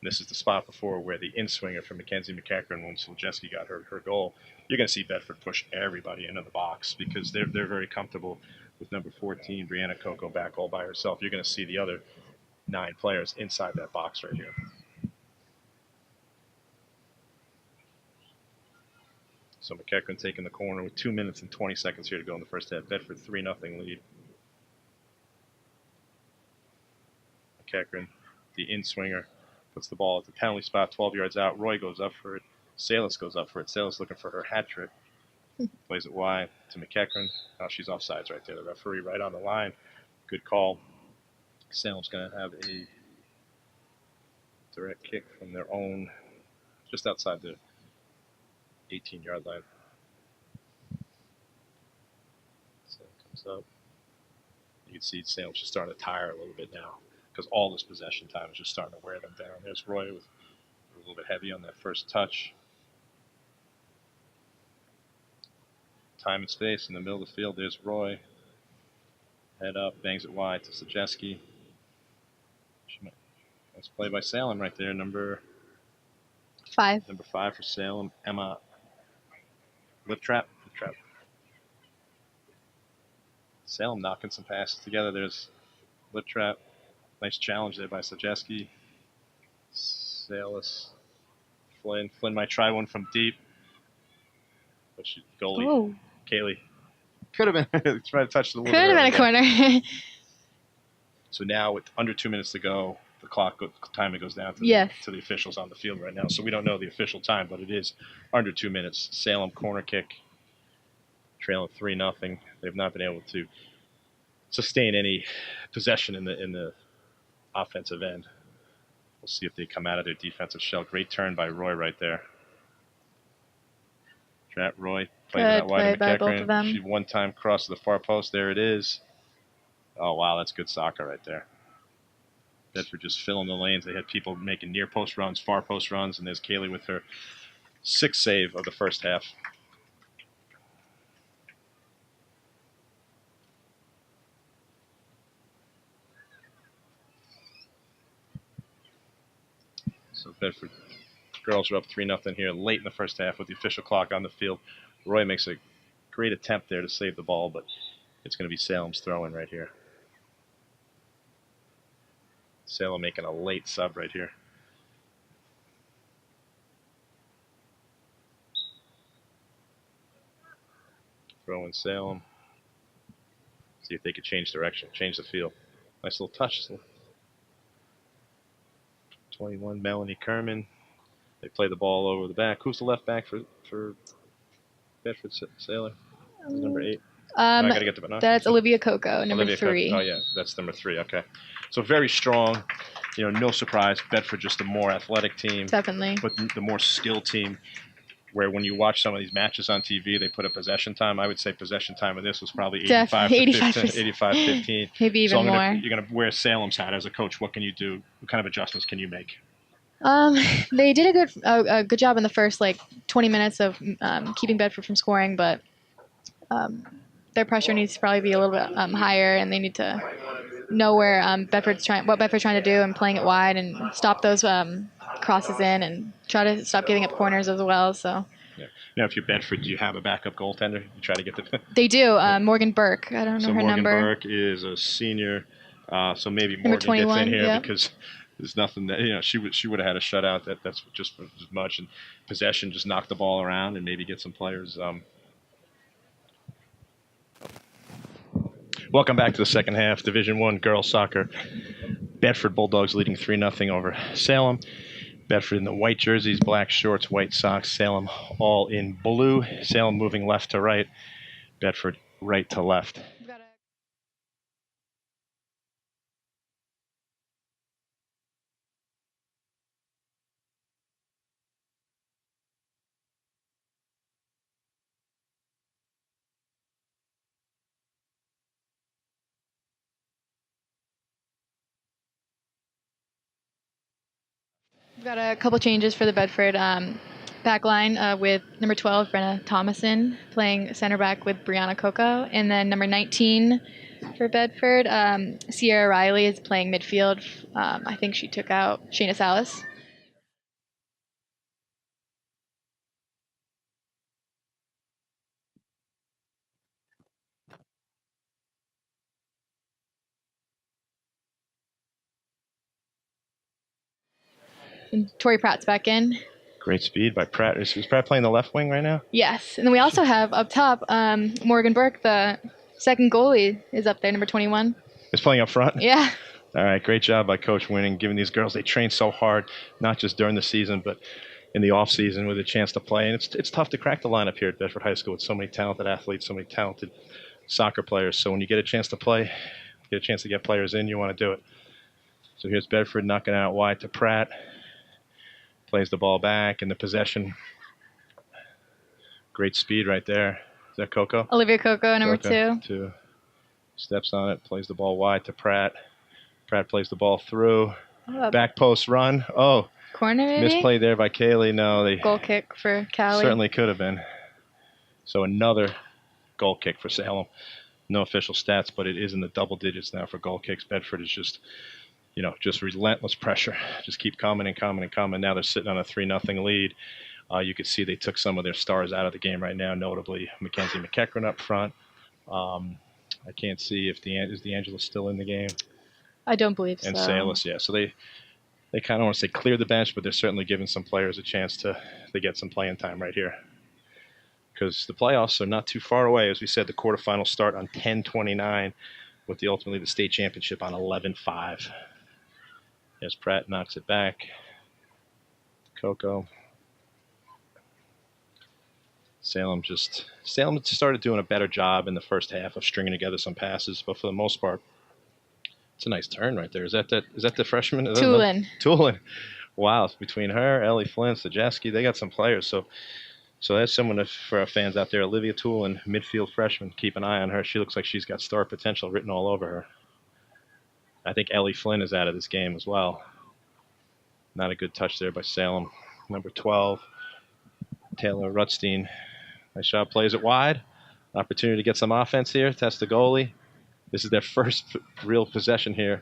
And this is the spot before where the in-swinger from Mackenzie McEachern when Siljeski got her goal. You're going to see Bedford push everybody into the box because they're very comfortable with number 14, Brianna Coco, back all by herself. You're going to see the other 9 players inside that box right here. So McEachran taking the corner with 2 minutes and 20 seconds here to go in the first half. Bedford 3-0 lead. McEachran, the in-swinger, puts the ball at the penalty spot, 12 yards out. Roy goes up for it. Salis goes up for it. Salis looking for her hat trick. Plays it wide to McEachran. Now she's offsides right there. The referee right on the line. Good call. Salem's going to have a direct kick from their own, just outside the 18-yard line. Salem comes up. You can see Salem's just starting to tire a little bit now because all this possession time is just starting to wear them down. There's Roy with a little bit heavy on that first touch. Time and space in the middle of the field. There's Roy. Head up, bangs it wide to Sajeski. Nice play by Salem right there. Number 5 for Salem, Emma. Lip trap. Salem knocking some passes together. There's lip trap. Nice challenge there by Sajeski. Salis. Flynn might try one from deep. But goalie, Kaylee. Could have been. Try to touch it a little bit. Could have been a corner. So now with under 2 minutes to go, the timing goes down to the officials on the field right now. So we don't know the official time, but it is under 2 minutes. Salem corner kick, trailing 3-0. They've not been able to sustain any possession in the offensive end. We'll see if they come out of their defensive shell. Great turn by Roy right there. Trap Roy played that wide to McEachran. She one-time cross to the far post. There it is. Oh, wow, that's good soccer right there. Bedford just filling the lanes. They had people making near post runs, far post runs, and there's Kaylee with her 6th save of the first half. So Bedford girls are up 3-0 here late in the first half with the official clock on the field. Roy makes a great attempt there to save the ball, but it's going to be Salem's throw-in right here. Salem making a late sub right here. Throw in Salem. See if they could change direction, change the field. Nice little touch. 21, Melanie Kerman. They play the ball over the back. Who's the left back for Bedford Sailor? Number 8. I gotta get the binoculars. That's Olivia Coco, number 3. Oh yeah, that's number 3. Okay, so very strong. No surprise. Bedford just a more athletic team, definitely, but the more skilled team. Where when you watch some of these matches on TV, they put a possession time. I would say possession time of this was probably 85-15. Maybe even more. You're gonna wear Salem's hat as a coach. What can you do? What kind of adjustments can you make? They did a good job in the first 20 minutes of keeping Bedford from scoring, but their pressure needs to probably be a little bit higher, and they need to know where what Bedford's trying to do and playing it wide and stop those crosses in and try to stop giving up corners as well. So. Yeah. Now, if you're Bedford, do you have a backup goaltender? You try to get the. They do. Morgan Burke. I don't know her number. Morgan Burke is a senior, so maybe Morgan gets in here because there's nothing that she would have had a shutout. That's just as much, and possession just knock the ball around and maybe get some players. Welcome back to the second half. Division I girls soccer. Bedford Bulldogs leading 3-0 over Salem. Bedford in the white jerseys, black shorts, white socks. Salem all in blue. Salem moving left to right. Bedford right to left. We've got a couple changes for the Bedford back line with number 12, Brenna Thomason, playing center back with Brianna Coco. And then number 19 for Bedford, Sierra Riley is playing midfield. I think she took out Shayna Salas. And Tori Pratt's back in. Great speed by Pratt. Is Pratt playing the left wing right now? Yes, and then we also have up top Morgan Burke, the second goalie, is up there, number 21. Is playing up front? Yeah. All right, great job by Coach Winning, giving these girls, they train so hard, not just during the season, but in the off season with a chance to play. And it's tough to crack the lineup here at Bedford High School with so many talented athletes, so many talented soccer players. So when you get a chance to play, get a chance to get players in, you want to do it. So here's Bedford knocking out wide to Pratt. Plays the ball back in the possession. Great speed right there. Is that Coco? Olivia Coco, number Coco, 2. 2. Steps on it, plays the ball wide to Pratt. Pratt plays the ball through. Back post run. Oh, corner maybe? Misplay there by Kaylee. No, they Goal kick for Callie. certainly could have been. So another goal kick for Salem. No official stats, but it is in the double digits now for goal kicks. Bedford is just, just relentless pressure. Just keep coming and coming and coming. Now they're sitting on a 3-0 lead. You could see they took some of their stars out of the game right now, notably Mackenzie McEachran up front. I can't see if is D'Angelo still in the game. I don't believe And so. Salas, yeah. So they kind of want to say clear the bench, but they're certainly giving some players a chance to get some playing time right here. Because the playoffs are not too far away. As we said, the quarterfinals start on 10/29 with ultimately the state championship on 11/5. As Pratt knocks it back. Coco. Salem started doing a better job in the first half of stringing together some passes, but for the most part, it's a nice turn right there. Is that the freshman? Tulin. Tulin. Wow, between her, Ellie Flynn, Sajeski, they got some players. So that's someone for our fans out there. Olivia Tulin, midfield freshman. Keep an eye on her. She looks like she's got star potential written all over her. I think Ellie Flynn is out of this game as well. Not a good touch there by Salem. Number 12, Taylor Rutstein. Nice shot, plays it wide. Opportunity to get some offense here. Test the goalie. This is their first real possession here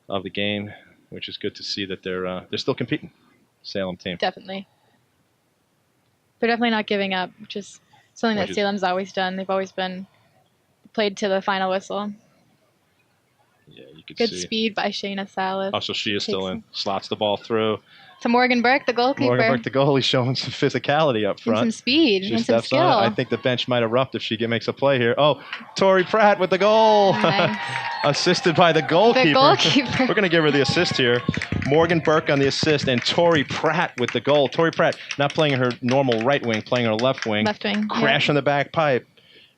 of the game, which is good to see that they're still competing. Salem team. Definitely. They're definitely not giving up, which is something that Salem's always done. They've always been played to the final whistle. Yeah, you could Good see. speed by Shayna Salas. Oh, so she is still in. Slots the ball through. To Morgan Burke, the goalkeeper. Morgan Burke, the goalie, showing some physicality up front. And some speed She and some steps skill. on it. I think the bench might erupt if she makes a play here. Oh, Tori Pratt with the goal. Nice. Assisted by the goalkeeper. The goalkeeper. We're going to give her the assist here. Morgan Burke on the assist and Tori Pratt with the goal. Tori Pratt not playing her normal right wing, playing her left wing. Left wing. Crash on the back pipe.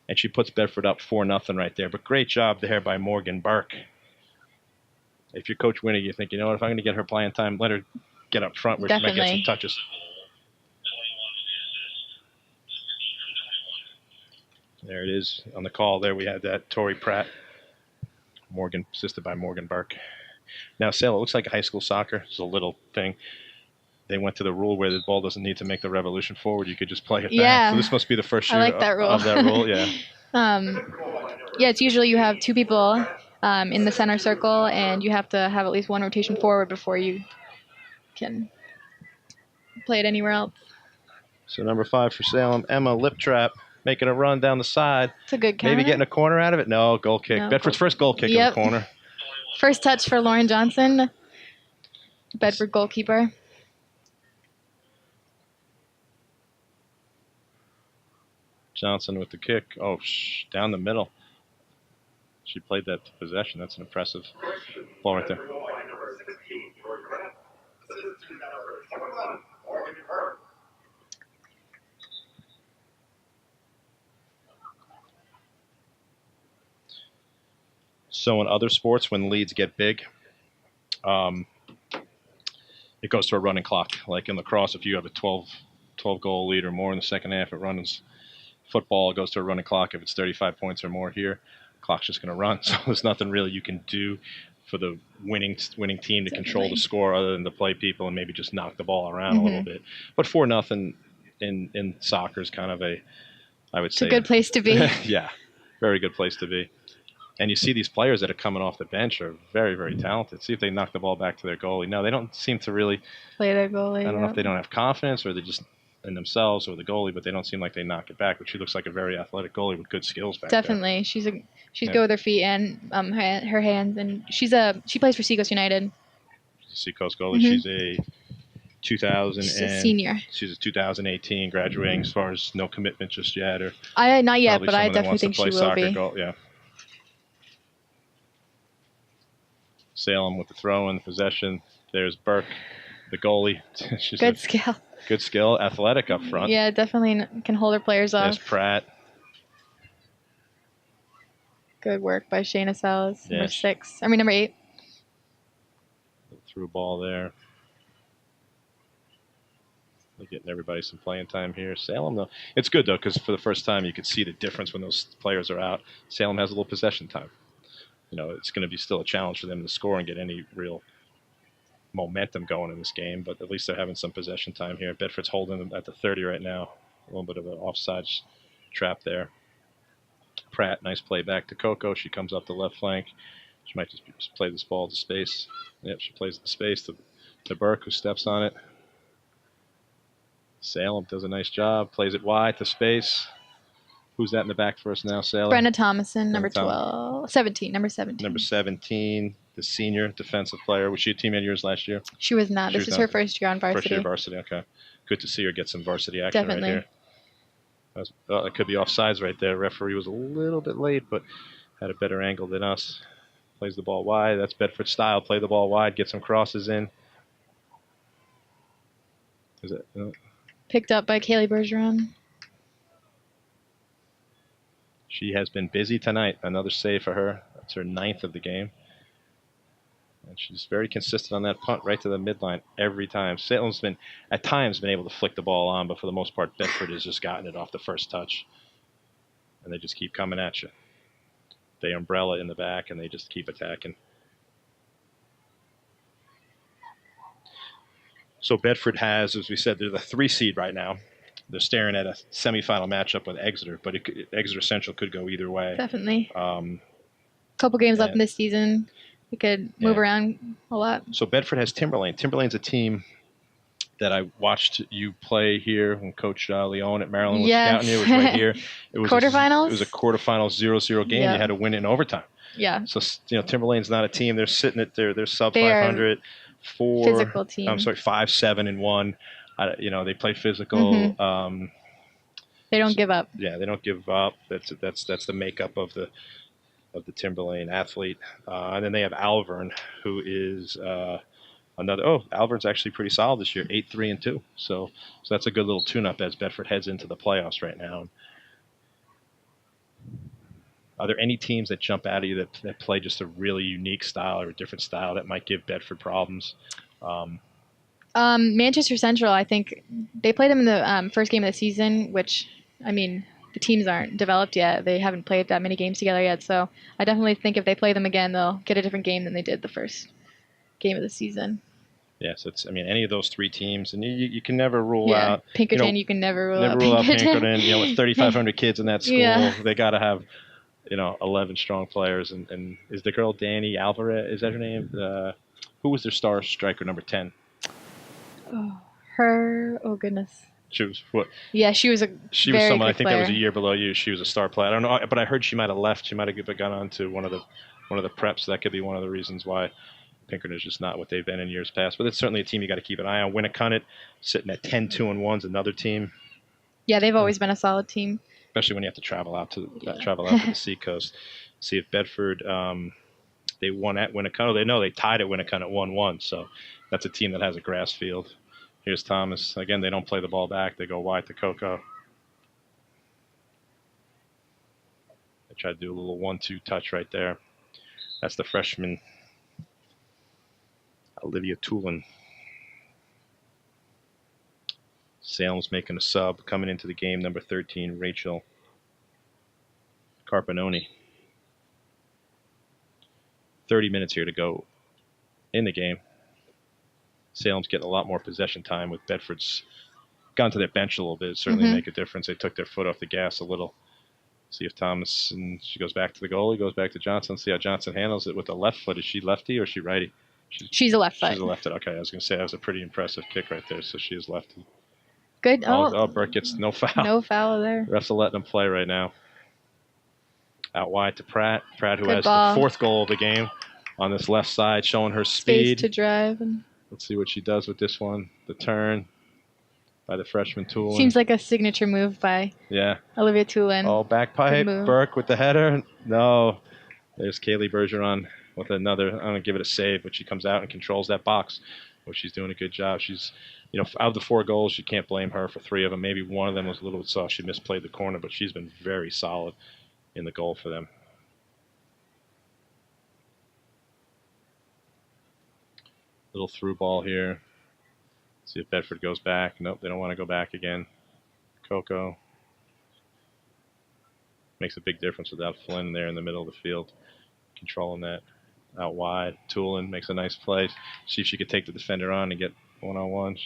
And she puts Bedford up 4-0 right there. But great job there by Morgan Burke. If you're Coach Winnie, you think, if I'm going to get her playing time, let her get up front where she might get some touches. There it is on the call there. We had that Tori Pratt. Morgan, assisted by Morgan Burke. Now, Salem, it looks like high school soccer. It's a little thing. They went to the rule where the ball doesn't need to make the revolution forward. You could just play it back. So this must be the first year like that rule. of that rule. Yeah. Yeah, it's usually you have 2 people in the center circle, and you have to have at least 1 rotation forward before you can play it anywhere else. So number 5 for Salem, Emma Liptrap, making a run down the side. It's a good counter. Maybe getting a corner out of it? No, goal kick. No, Bedford's first goal kick in the corner. First touch for Lauren Johnson, Bedford goalkeeper. Johnson with the kick. Oh, down the middle. She played that to possession. That's an impressive ball right there. So in other sports, when leads get big, it goes to a running clock. Like in lacrosse, if you have a 12-goal lead or more in the second half, it runs. Football, it goes to a running clock if it's 35 points or more here. Clock's just going to run. So there's nothing really you can do for the winning team to control the score other than to play people and maybe just knock the ball around a little bit. But 4-0 in soccer is kind of I would say. It's a good place to be. Yeah, very good place to be. And you see these players that are coming off the bench are very, very talented. See if they knock the ball back to their goalie. No, they don't seem to really play their goalie. I don't know if they don't have confidence or they just in themselves or the goalie, but they don't seem like they knock it back. But she looks like a very athletic goalie with good skills back Definitely. there. She's good with her feet and her hands, and she plays for Seacoast United. Seacoast goalie. She's a 2000 She's a and senior. she's a 2018 graduating, as far as no commitment just yet, or Not yet, probably but I someone that definitely wants to think play she will soccer be. goal. Yeah. Salem with the throw and the possession. There's Burke, the goalie. She's Good skill. Good skill, athletic up front. Yeah, definitely can hold her players There's off. Pratt. Good work by Shayna Salas, Yeah, number 8. Threw a ball there. They're getting everybody some playing time here. Salem, though, it's good, though, because for the first time you could see the difference when those players are out. Salem has a little possession time. You know, it's going to be still a challenge for them to score and get any real momentum going in this game, but at least they're having some possession time here. Bedford's holding them at the 30 right now. A little bit of an offside trap there. Pratt, nice play back to Coco. She comes up the left flank. She might just play this ball to space. Yep, she plays the space to Burke, who steps on it. Salem does a nice job. Plays it wide to space. Who's that in the back for us now, Salem? Brenna Thomason, number 17. Number 17. Number 17, the senior defensive player. Was she a teammate of yours last year? She was not. This is her first year on varsity. First year varsity, okay. Good to see her get some varsity action right here. That could be offsides right there. Referee was a little bit late, but had a better angle than us. Plays the ball wide. That's Bedford style. Play the ball wide, get some crosses in. Is it? Picked up by Kaylee Bergeron. She has been busy tonight. Another save for her. That's her 9th of the game. And she's very consistent on that punt right to the midline every time. Salem's been, at times, been able to flick the ball on, but for the most part, Bedford has just gotten it off the first touch. And they just keep coming at you. They umbrella in the back, and they just keep attacking. So Bedford has, as we said, they're the 3 seed right now. They're staring at a semifinal matchup with Exeter, but Exeter Central could go either way. Definitely. Couple games left in this season. It could move around a lot. So Bedford has Timberlane. Timberlane's a team that I watched you play here when Coach Leone at Maryland was scouting you. It was right here. It was quarterfinals? It was a quarterfinal 0-0 game. You had to win it in overtime. Yeah. So, Timberlane's not a team. They're sitting at they're sub 500. Physical team. 5-7-1. They play physical. Mm-hmm. They don't give up. Yeah, they don't give up. That's the makeup of the Timberlane athlete. And then they have Alvern, who is another. Oh, Alvern's actually pretty solid this year, 8-3-2. So that's a good little tune-up as Bedford heads into the playoffs right now. Are there any teams that jump out at you that play just a really unique style or a different style that might give Bedford problems? Manchester Central, I think they played them in the first game of the season, which, the teams aren't developed yet. They haven't played that many games together yet. So I definitely think if they play them again, they'll get a different game than they did the first game of the season. Yes, it's. Any of those 3 teams, and you can never rule out Pinkerton. You can never rule out Pinkerton. With 3,500 kids in that school, they got to have 11 strong players. And is the girl Danny Alvarez? Is that her name? Who was their star striker, number 10? Oh goodness. She was what? Yeah, she was someone. I think player. that was a year below you. She was a star player. I don't know, but I heard she might have left. She might have gone on to one of the preps. So that could be one of the reasons why Pinkerton is just not what they've been in years past. But it's certainly a team you got to keep an eye on. Winnicott sitting at 10-2-1's another team. Yeah, they've always been a solid team. Especially when you have to travel out to the seacoast. See if Bedford they won at Winnicott. They know they tied at Winnicott at 1-1. So that's a team that has a grass field. Here's Thomas. Again, they don't play the ball back. They go wide to Coco. They try to do a little 1-2 touch right there. That's the freshman, Olivia Tulin. Salem's making a sub. Coming into the game, number 13, Rachel Carpanoni. 30 minutes here to go in the game. Salem's getting a lot more possession time with Bedford's gone to their bench a little bit. Certainly make a difference. They took their foot off the gas a little. See if Thomas, and she goes back to the goalie, goes back to Johnson. See how Johnson handles it with the left foot. Is she lefty or is she righty? She's a left foot. She's a left foot. Okay, I was going to say that was a pretty impressive kick right there. So she is lefty. Good. Burke gets no foul. No foul there. Refs are letting them play right now. Out wide to Pratt. Pratt, who Good has ball. the 4th goal of the game on this left side, showing her speed. Space to drive. Let's see what she does with this one. The turn by the freshman Tulin. Seems like a signature move by Olivia Tulin. Oh, back pipe. Burke with the header. No. There's Kaylee Bergeron with another. I'm going to give it a save, but she comes out and controls that box. Well, she's doing a good job. She's, out of the 4 goals, you can't blame her for 3 of them. Maybe one of them was a little bit soft. She misplayed the corner, but she's been very solid in the goal for them. Little through ball here. See if Bedford goes back. Nope, they don't want to go back again. Coco. Makes a big difference without Flynn there in the middle of the field. Controlling that out wide. Tulin makes a nice play. See if she could take the defender on and get one-on-one.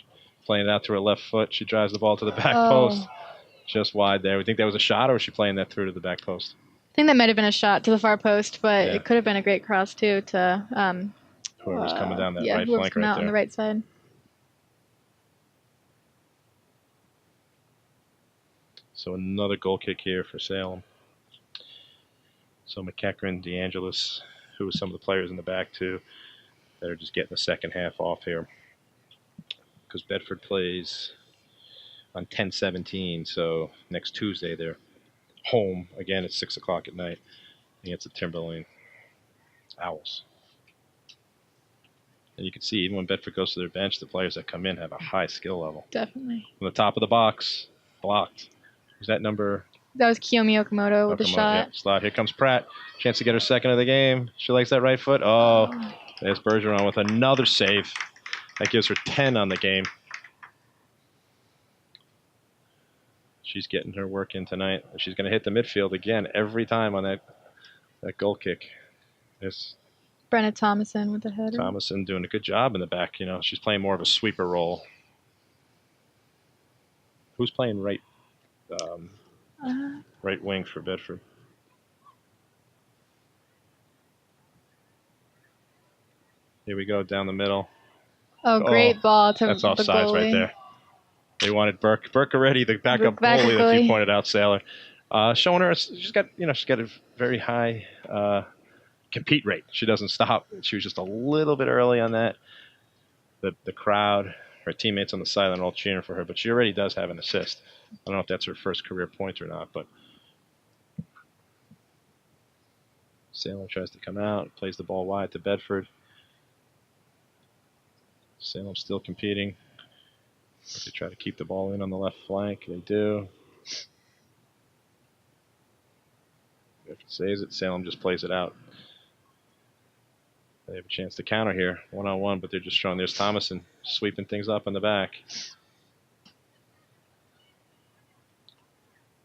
Playing it out to her left foot. She drives the ball to the back post. Just wide there. We think that was a shot, or was she playing that through to the back post? I think that might have been a shot to the far post, but it could have been a great cross, too, to whoever's coming down that right whoever's flank coming right out there. on the right side. So another goal kick here for Salem. So McEachran, DeAngelis, who was some of the players in the back too, that are just getting the second half off here. Because Bedford plays on 10/17, so next Tuesday they're home again at 6 o'clock at night against the Timberlane Owls. And you can see even when Bedford goes to their bench, the players that come in have a high skill level. Definitely. From the top of the box, blocked. Was that number? That was Kiyomi Okamoto with the shot. Yeah, slot. Here comes Pratt. Chance to get her second of the game. She likes that right foot. Oh, there's Bergeron with another save. That gives her 10 on the game. She's getting her work in tonight. She's going to hit the midfield again every time on that goal kick. There's Brenna Thomason with the header. Thomason doing a good job in the back. She's playing more of a sweeper role. Who's playing right wing for Bedford? Here we go down the middle. Oh, great ball to that's the offsides goalie. right there. They wanted Burke already, the backup goalie that you pointed out, Sailor. Showing her she's got a very high compete rate. She doesn't stop. She was just a little bit early on that. The crowd, her teammates on the sideline are all cheering for her, but she already does have an assist. I don't know if that's her first career point or not, but Salem tries to come out, plays the ball wide to Bedford. Salem still competing. They try to keep the ball in on the left flank. They do. Bedford saves it. Salem just plays it out. They have a chance to counter here, one-on-one, but they're just showing. There's Thomason sweeping things up in the back.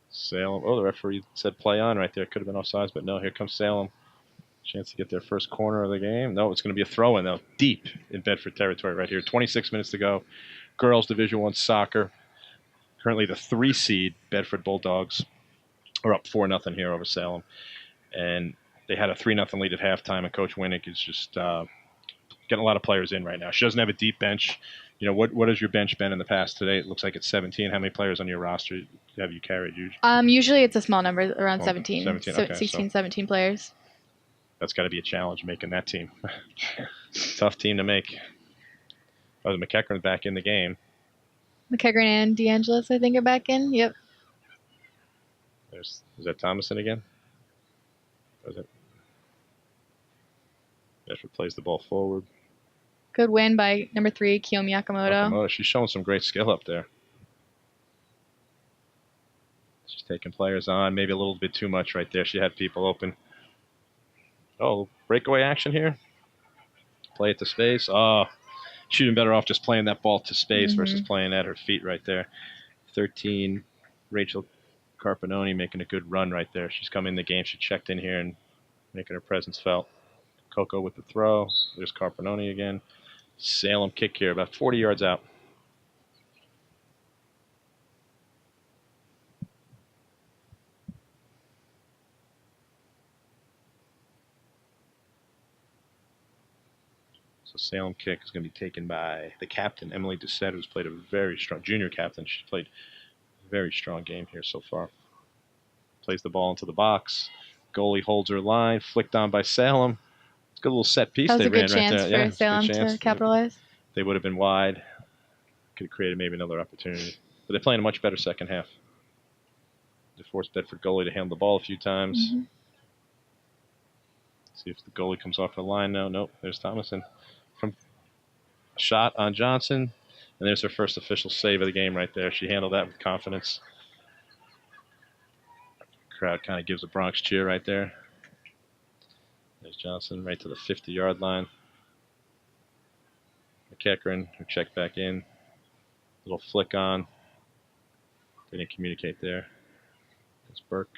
Salem. Oh, the referee said play on right there. Could have been offsides, but no. Here comes Salem. Chance to get their first corner of the game. No, it's going to be a throw-in, though, deep in Bedford territory right here. 26 minutes to go. Girls Division I soccer. Currently the 3 seed Bedford Bulldogs are up 4-0 here over Salem. And they had a 3-0 lead at halftime, and Coach Winnick is just getting a lot of players in right now. She doesn't have a deep bench. What has your bench been in the past? Today it looks like it's 17. How many players on your roster have you carried usually? Usually it's a small number, around 17. 17, okay, 16, 17 players. That's got to be a challenge making that team. Tough team to make. Oh, McEachran back in the game. McEachran and DeAngelis, I think, are back in. Yep. Is that Thomason again? Or is it? Bedford plays the ball forward. Good win by number 3, Kiyomi Okamoto. She's showing some great skill up there. She's taking players on, maybe a little bit too much right there. She had people open. Oh, breakaway action here. Play it to space. Oh, she'd been better off just playing that ball to space versus playing at her feet right there. 13, Rachel Carpinoni making a good run right there. She's come in the game. She checked in here and making her presence felt. Coco with the throw. There's Carpinoni again. Salem kick here, about 40 yards out. So Salem kick is going to be taken by the captain, Emily Doucette, who's played a very strong, junior captain. She's played a very strong game here so far. Plays the ball into the box. Goalie holds her line, flicked on by Salem. It's a good little set piece they ran right there. That was a good chance for Salem to capitalize. they would have been wide. Could have created maybe another opportunity. But they're playing a much better second half. They forced Bedford goalie to handle the ball a few times. Mm-hmm. See if the goalie comes off the line now. Nope, there's Thomason. From a shot on Johnson. And there's her first official save of the game right there. She handled that with confidence. Crowd kind of gives a Bronx cheer right there. There's Johnson right to the 50-yard line. McEachran, who checked back in. Little flick on. They didn't communicate there. There's Burke.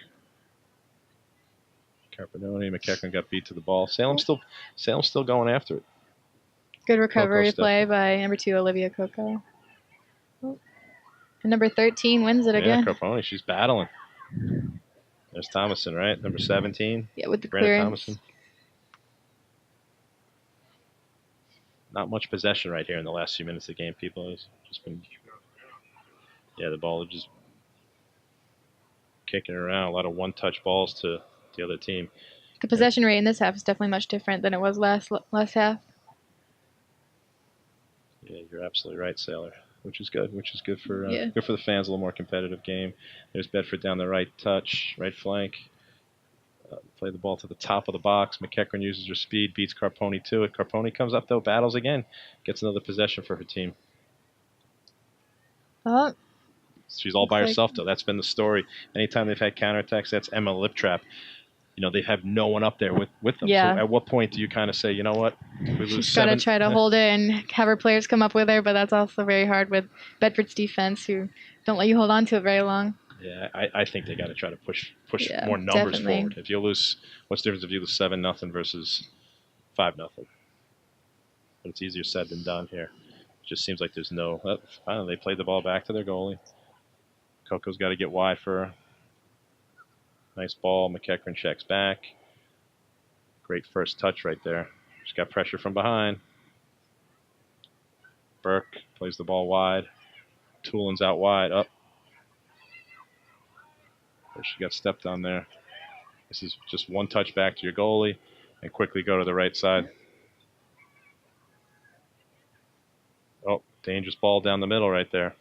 Carpinoni. McEachran got beat to the ball. Salem's still going after it. Good recovery Coco play by number 2, Olivia Coco. Oh. And number 13 wins it again. Yeah, Carponi, she's battling. There's Thomason, right? Number 17. Yeah, with the Brandon clearance. Thomason. Not much possession right here in the last few minutes of the game, people. It's just been, the ball is just kicking around. A lot of one-touch balls to the other team. The possession rate in this half is definitely much different than it was last half. Yeah, you're absolutely right, Sailor. Which is good. Which is good for Yeah. for the fans. A little more competitive game. There's Bedford down the right touch, right flank. Play the ball to the top of the box. McEachran uses her speed, beats Carponi to it. Carponi comes up though, battles again, gets another possession for her team. Oh, She's all by herself though. That's been the story. Anytime they've had counterattacks, that's Emma Liptrap. You know, they have no one up there with them. Yeah. So at what point do you kind of say, you know what, we lose she's got to try to hold it and have her players come up with her, but that's also very hard with Bedford's defense, who don't let you hold on to it very long. Yeah, I think they got to try to push Yeah, more numbers definitely. forward. If you lose, what's the difference if you lose 7-0 versus 5-0? But it's easier said than done here. It just seems like there's no. Finally, they played the ball back to their goalie. Coco's got to get wide for her. Nice ball. McEachran checks back. Great first touch right there. She's got pressure from behind. Burke plays the ball wide. Toolin's out wide. Up. She got stepped on there. This is just one touch back to your goalie and quickly go to the right side. Oh, dangerous ball down the middle right there.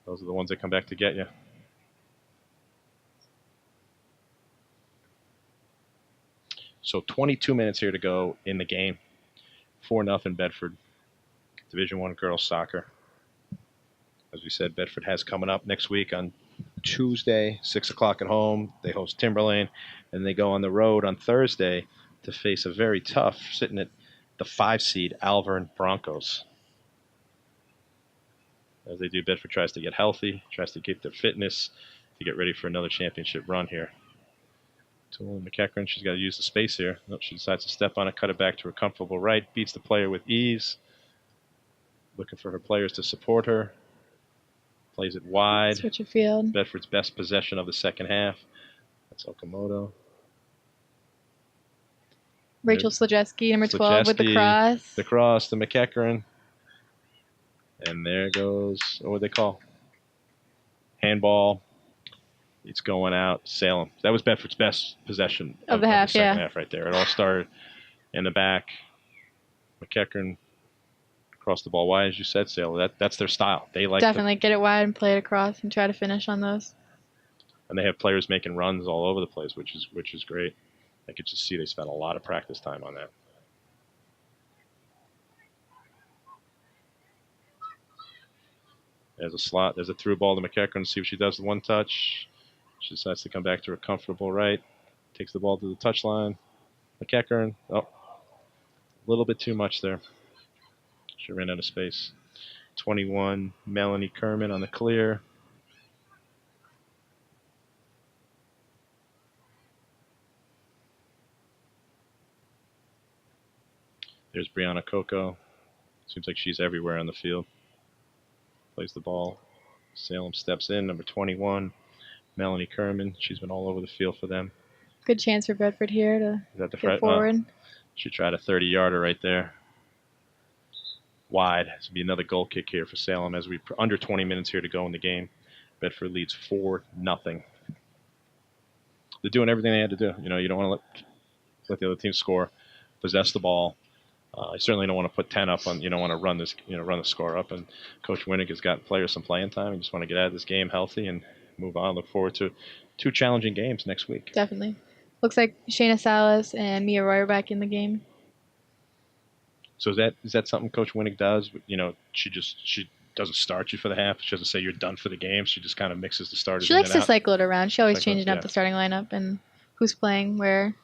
Those are the ones that come back to get you. So 22 minutes here to go in the game. 4-0 Bedford. Division I girls soccer. As we said, Bedford has coming up next week on Tuesday, 6 o'clock at home. They host Timberlane, and they go on the road on Thursday to face a very tough, sitting at the 5 seed, Alvern Broncos. As they do, Bedford tries to get healthy, tries to keep their fitness to get ready for another championship run here. Tool and McEachran, she's got to use the space here. Nope, she decides to step on it, cut it back to her comfortable right, beats the player with ease. Looking for her players to support her. Plays it wide. Switch of field. Bedford's best possession of the second half. That's Okamoto. Rachel Slajewski, number 12, with the cross. The cross to McEachran. And there goes, what would they call? Handball. It's going out. Salem. That was Bedford's best possession of the half, second half right there. It all started in the back. McEachran crossed the ball wide, as you said, Salem. That's their style. They like definitely get it wide and play it across and try to finish on those. And they have players making runs all over the place, which is great. I could just see they spent a lot of practice time on that. There's a slot. There's a through ball to McEachran. See what she does with one touch. She decides to come back to her comfortable right. Takes the ball to the touchline. McEachran. Oh, a little bit too much there. She ran out of space. 21, Melanie Kerman on the clear. There's Brianna Coco. Seems like she's everywhere on the field. Plays the ball. Salem steps in, number 21, Melanie Kerman. She's been all over the field for them. Good chance for Bedford here to get forward. She tried a 30-yarder right there. Wide. This will be another goal kick here for Salem as we under 20 minutes here to go in the game. Bedford leads 4-0. They're doing everything they had to do. You know, you don't want to let the other team score, possess the ball. You certainly don't want to put 10 up on. You don't want to run this, run the score up. And Coach Winnick has got players some playing time. You just want to get out of this game healthy and move on. Look forward to 2 challenging games next week. Definitely. Looks like Shayna Salas and Mia Roy are back in the game. So is that something Coach Winnick does? She doesn't start you for the half. She doesn't say you're done for the game. She just kind of mixes the starters. She likes to out. cycle it around. She always changing up the starting lineup and who's playing where.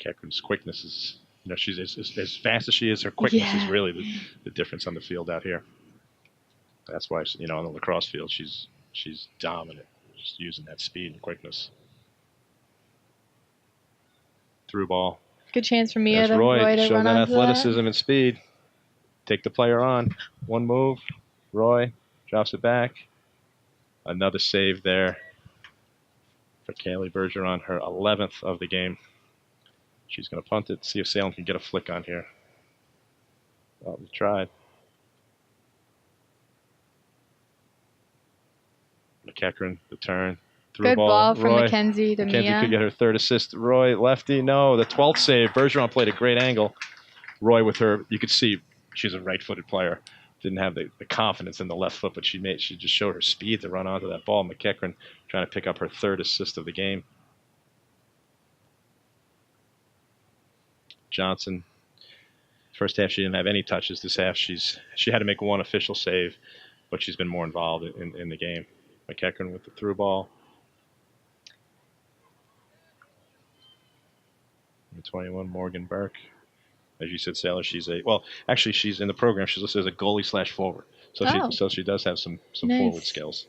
Kekrin's quickness is, she's as fast as she is. Her quickness is really the difference on the field out here. That's why, on the lacrosse field, she's dominant, just using that speed and quickness. Through ball. Good chance for Mia to Roy to show run that onto athleticism and speed. Take the player on. One move. Roy drops it back. Another save there for Kaylee Bergeron, her 11th of the game. She's going to punt it, see if Salem can get a flick on here. Well, we tried. McEachran, the turn. Good ball from Mackenzie to Mia. Mackenzie could get her 3rd assist. Roy, lefty, no. The 12th save. Bergeron played a great angle. Roy with her, you could see she's a right-footed player. Didn't have the confidence in the left foot, but she just showed her speed to run onto that ball. McEachran trying to pick up her 3rd assist of the game. Johnson, first half she didn't have any touches. This half she had to make one official save, but she's been more involved in the game. McEachran with the through ball. Number 21, Morgan Burke. As you said, Sailor, she's in the program. She's listed as a goalie/forward. So she does have some forward skills.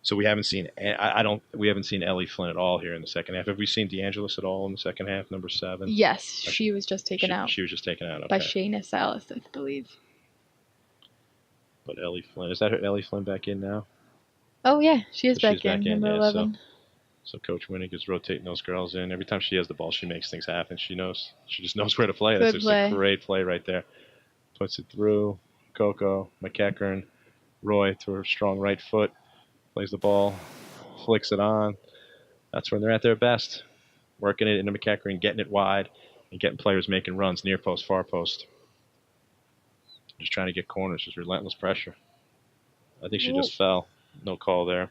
So we haven't seen Ellie Flynn at all here in the second half. Have we seen DeAngelis at all in the second half, number 7? Yes, she was just taken out. She was just taken out, okay. By Shayna Salas, I believe. But Ellie Flynn, is that her Ellie Flynn back in now? Oh yeah, she is back in, number 11. So Coach Winnick is rotating those girls in. Every time she has the ball, she makes things happen. She just knows where to play. That's just a great play right there. Puts it through. Coco, McEachran, Roy to her strong right foot. Plays the ball, flicks it on. That's when they're at their best. Working it into McEachran, getting it wide, and getting players making runs, near post, far post. Just trying to get corners, just relentless pressure. I think she just fell. No call there.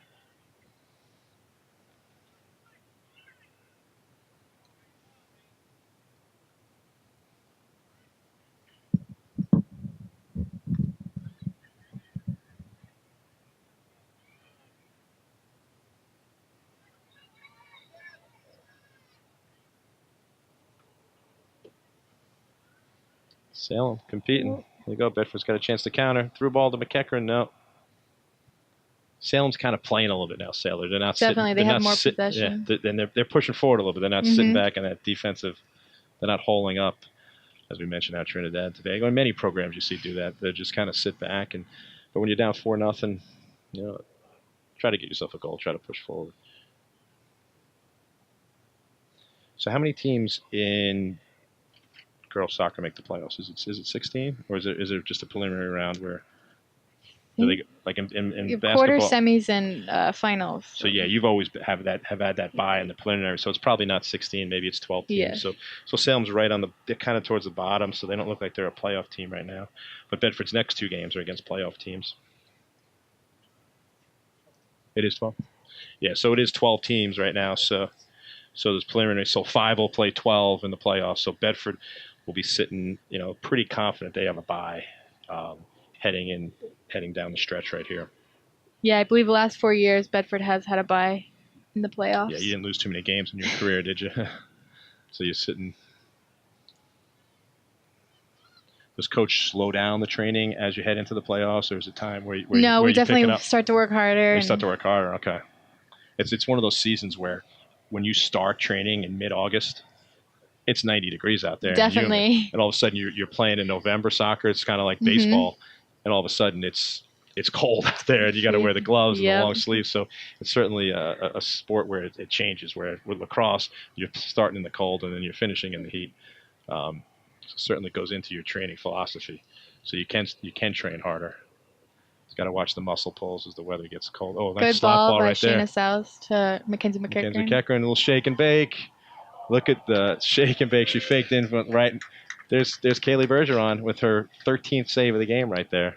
Salem competing. There you go. Bedford's got a chance to counter. Through ball to McEachran. No. Salem's kind of playing a little bit now, Sailor. They're not definitely. They have more possession. And they're pushing forward a little bit. They're not sitting back in that defensive. They're not holding up, as we mentioned out Trinidad today. In many programs you see do that. They just kind of sit back. But when you're down 4-0, try to get yourself a goal. Try to push forward. So how many teams in girls soccer make the playoffs? Is it 16, or is it just a preliminary round where they like in basketball? Quarter, semis, and finals. So yeah, you've always have had that bye in the preliminary. So it's probably not 16. Maybe it's 12 teams. Yeah. So Salem's right on they're kind of towards the bottom. So they don't look like they're a playoff team right now. But Bedford's next 2 games are against playoff teams. It is 12. Yeah. So it is 12 teams right now. So there's preliminary. So 5 will play 12 in the playoffs. So Bedford will be sitting, pretty confident they have a bye heading down the stretch right here. Yeah, I believe the last 4 years Bedford has had a bye in the playoffs. Yeah, you didn't lose too many games in your career, did you? So you're sitting. Does Coach slow down the training as you head into the playoffs, or is it time where we definitely start to work harder. We start to work harder. Okay, it's one of those seasons where when you start training in mid-August, it's 90 degrees out there. Definitely. And all of a sudden you're playing in November soccer. It's kind of like baseball. And all of a sudden it's cold out there and you got to wear the gloves and the long sleeves. So it's certainly a sport where it changes, where with lacrosse, you're starting in the cold and then you're finishing in the heat. Certainly goes into your training philosophy. So you can train harder. Got to watch the muscle pulls as the weather gets cold. Oh, nice Good slot ball ball by right there. Shayna South to Mackenzie McEachern. Mackenzie McEachern, a little shake and bake. Look at the shake and bake. She faked in front, right. There's Kaylee Bergeron with her 13th save of the game right there.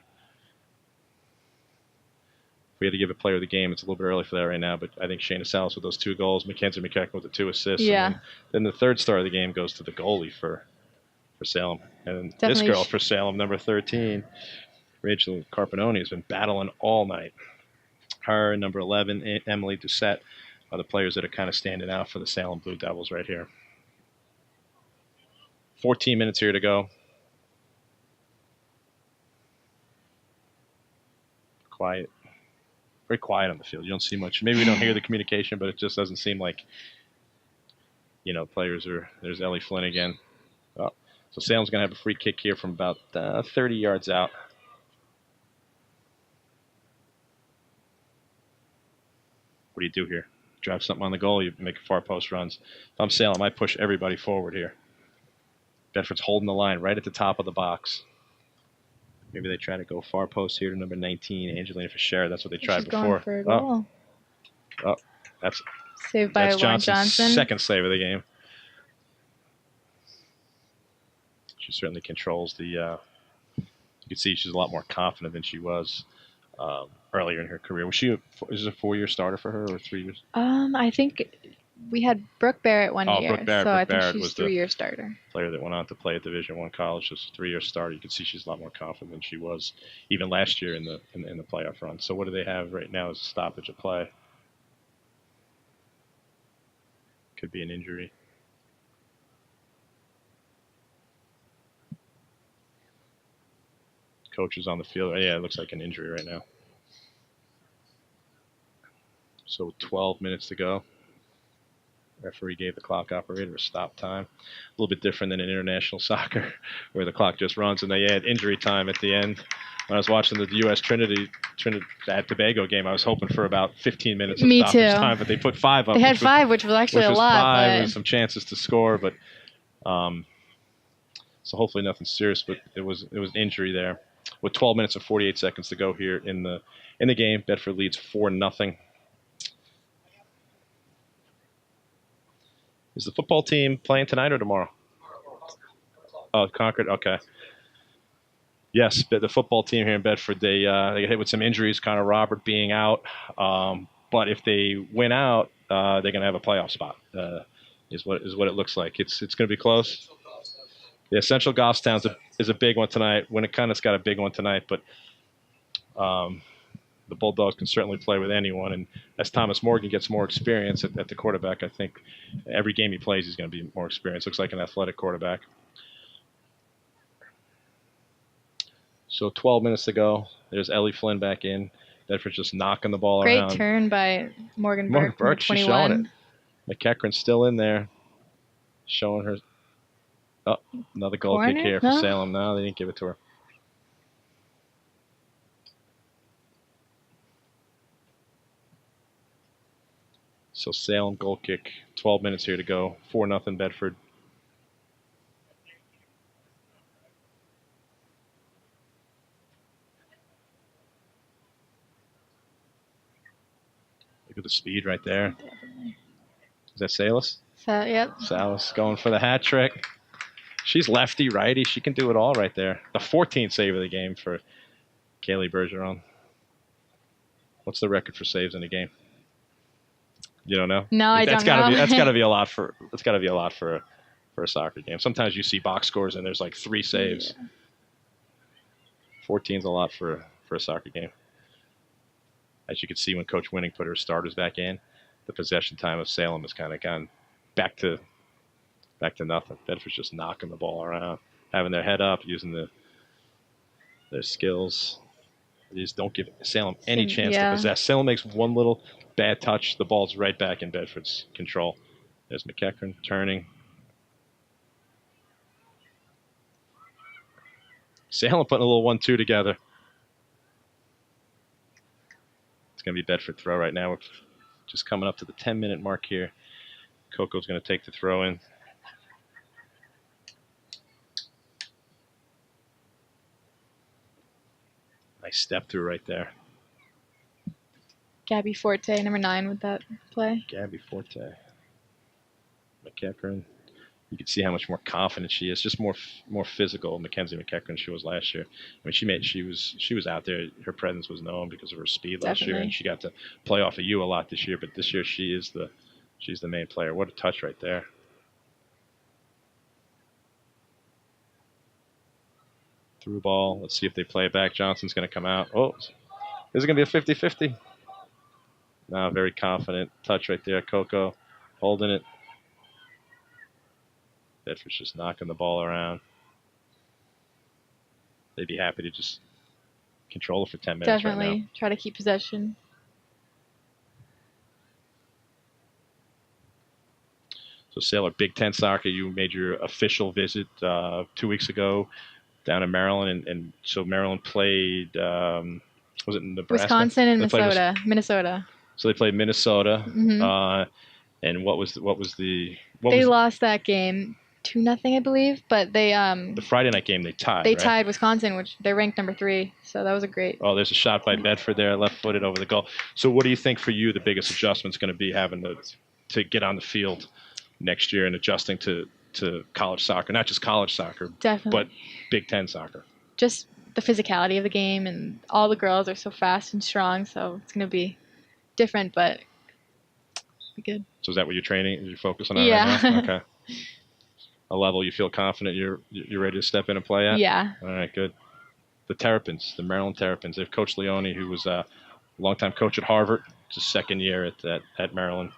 If we had to give a player of the game, it's a little bit early for that right now, but I think Shayna Salas with those 2 goals, Mackenzie McEachern with the 2 assists. Yeah. And then the third star of the game goes to the goalie for Salem. And Definitely this girl for Salem, number 13, Rachel Carpinoni, has been battling all night. Her and number 11, Emily Doucette, are the players that are kind of standing out for the Salem Blue Devils right here. 14 minutes here to go. Quiet. Very quiet on the field. You don't see much. Maybe we don't hear the communication, but it just doesn't seem like, players are. There's Ellie Flynn again. Oh, so Salem's going to have a free kick here from about 30 yards out. What do you do here? Drive something on the goal, you make far post runs. If I'm Salem, I push everybody forward here. Bedford's holding the line right at the top of the box. Maybe they try to go far post here to number 19, Angelina Fisher. That's what they tried before. Going for a goal. Oh, that's saved by Lauren Johnson. Second save of the game. She certainly controls the. You can see she's a lot more confident than she was earlier in her career. Was she? Is it a 4-year starter for her or 3 years? I think we had Brooke Barrett one year, Brooke Barrett. so Brooke I Barrett think she's was 3-year starter. Player that went on to play at Division I college, just a 3-year starter. You can see she's a lot more confident than she was even last year in the playoff run. So what do they have right now as a stoppage of play? Could be an injury. Coach is on the field. Yeah, it looks like an injury right now. So 12 minutes to go. Referee gave the clock operator a stop time. A little bit different than in international soccer where the clock just runs and they add injury time at the end. When I was watching the U.S. Trinidad Tobago game, I was hoping for about 15 minutes of stoppage time, but they put 5 up. They had 5, which was actually a lot. 5 but... and some chances to score, but so hopefully nothing serious, but it was an injury there. With 12 minutes and 48 seconds to go here in the game, Bedford leads 4-0. Is the football team playing tonight or tomorrow? Oh, Concord. Okay. Yes, the football team here in Bedford, they got hit with some injuries, Connor Robert being out. But if they win out, they're going to have a playoff spot. Is what it looks like. It's going to be close. Yeah, Central Goffstown is a big one tonight. Winniconnett's got a big one tonight, but the Bulldogs can certainly play with anyone. And as Thomas Morgan gets more experience at the quarterback, I think every game he plays he's going to be more experienced. Looks like an athletic quarterback. So 12 minutes to go. There's Ellie Flynn back in. Bedford's just knocking the ball around. Great turn by Morgan Burke, she's showing it. McEachron's still in there, showing her. Oh, another goal kick here for Salem. No, they didn't give it to her. So Salem goal kick. 12 minutes here to go. 4-0 Bedford. Look at the speed right there. Definitely. Is that Salas? Yep. Salas going for the hat trick. She's lefty, righty. She can do it all right there. The 14th save of the game for Kaylee Bergeron. What's the record for saves in a game? You don't know? No, I don't know. That's got to be a lot for. That's got to be a lot for a soccer game. Sometimes you see box scores and there's like 3 saves. Yeah. 14's a lot for a soccer game. As you can see when Coach Winning put her starters back in, the possession time of Salem has kind of gone back to nothing. Bedford's just knocking the ball around, having their head up, using their skills. They just don't give Salem any chance to possess. Salem makes one little bad touch, the ball's right back in Bedford's control. There's McEachron turning. Salem putting a little 1-2 together. It's going to be Bedford throw right now. We're just coming up to the 10-minute mark here. Coco's going to take the throw in. Nice step through right there. Gaby Forte, number 9, with that play. Gaby Forte. McEachern. You can see how much more confident she is, just more physical. Mackenzie McEachern she was last year. I mean, she was out there. Her presence was known because of her speed last year, and she got to play off of you a lot this year. But this year she's the main player. What a touch right there. Through ball. Let's see if they play it back. Johnson's going to come out. Oh, is it going to be a 50-50? No, very confident touch right there. Coco holding it. Bedford's just knocking the ball around. They'd be happy to just control it for 10 minutes. Definitely right now. Try to keep possession. So, Sailor, Big Ten soccer, you made your official visit 2 weeks ago down in Maryland. And so Maryland played, was it Nebraska? Wisconsin and Minnesota. So they played Minnesota. Mm-hmm. And what was they lost that game 2-0, I believe, but they the Friday night game they tied. They tied Wisconsin, which they're ranked number 3. So that was a great. Oh, there's a shot by Bedford there, left-footed over the goal. So what do you think for you the biggest adjustment's going to be having to get on the field next year and adjusting to college soccer, not just college soccer, Definitely, but Big Ten soccer? Just the physicality of the game, and all the girls are so fast and strong, so it's going to be different, but be good. So is that what you're focusing on right now? Okay. A level you feel confident you're ready to step in and play at? Yeah. All right, good. The Terrapins, the Maryland Terrapins. They have Coach Leone, who was a longtime coach at Harvard. It's his second year at Maryland.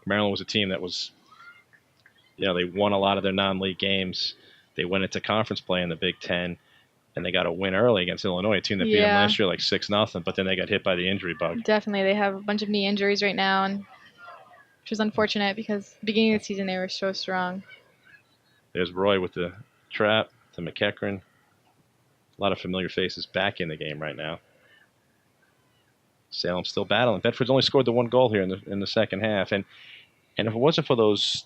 Maryland was a team that was, they won a lot of their non-league games. They went into conference play in the Big Ten, and they got a win early against Illinois, a team that beat them last year like 6-0, but then they got hit by the injury bug. Definitely. They have a bunch of knee injuries right now, which was unfortunate because beginning of the season they were so strong. There's Roy with the trap to McEachern. A lot of familiar faces back in the game right now. Salem still battling. Bedford's only scored the 1 goal here in the second half, and if it wasn't for those,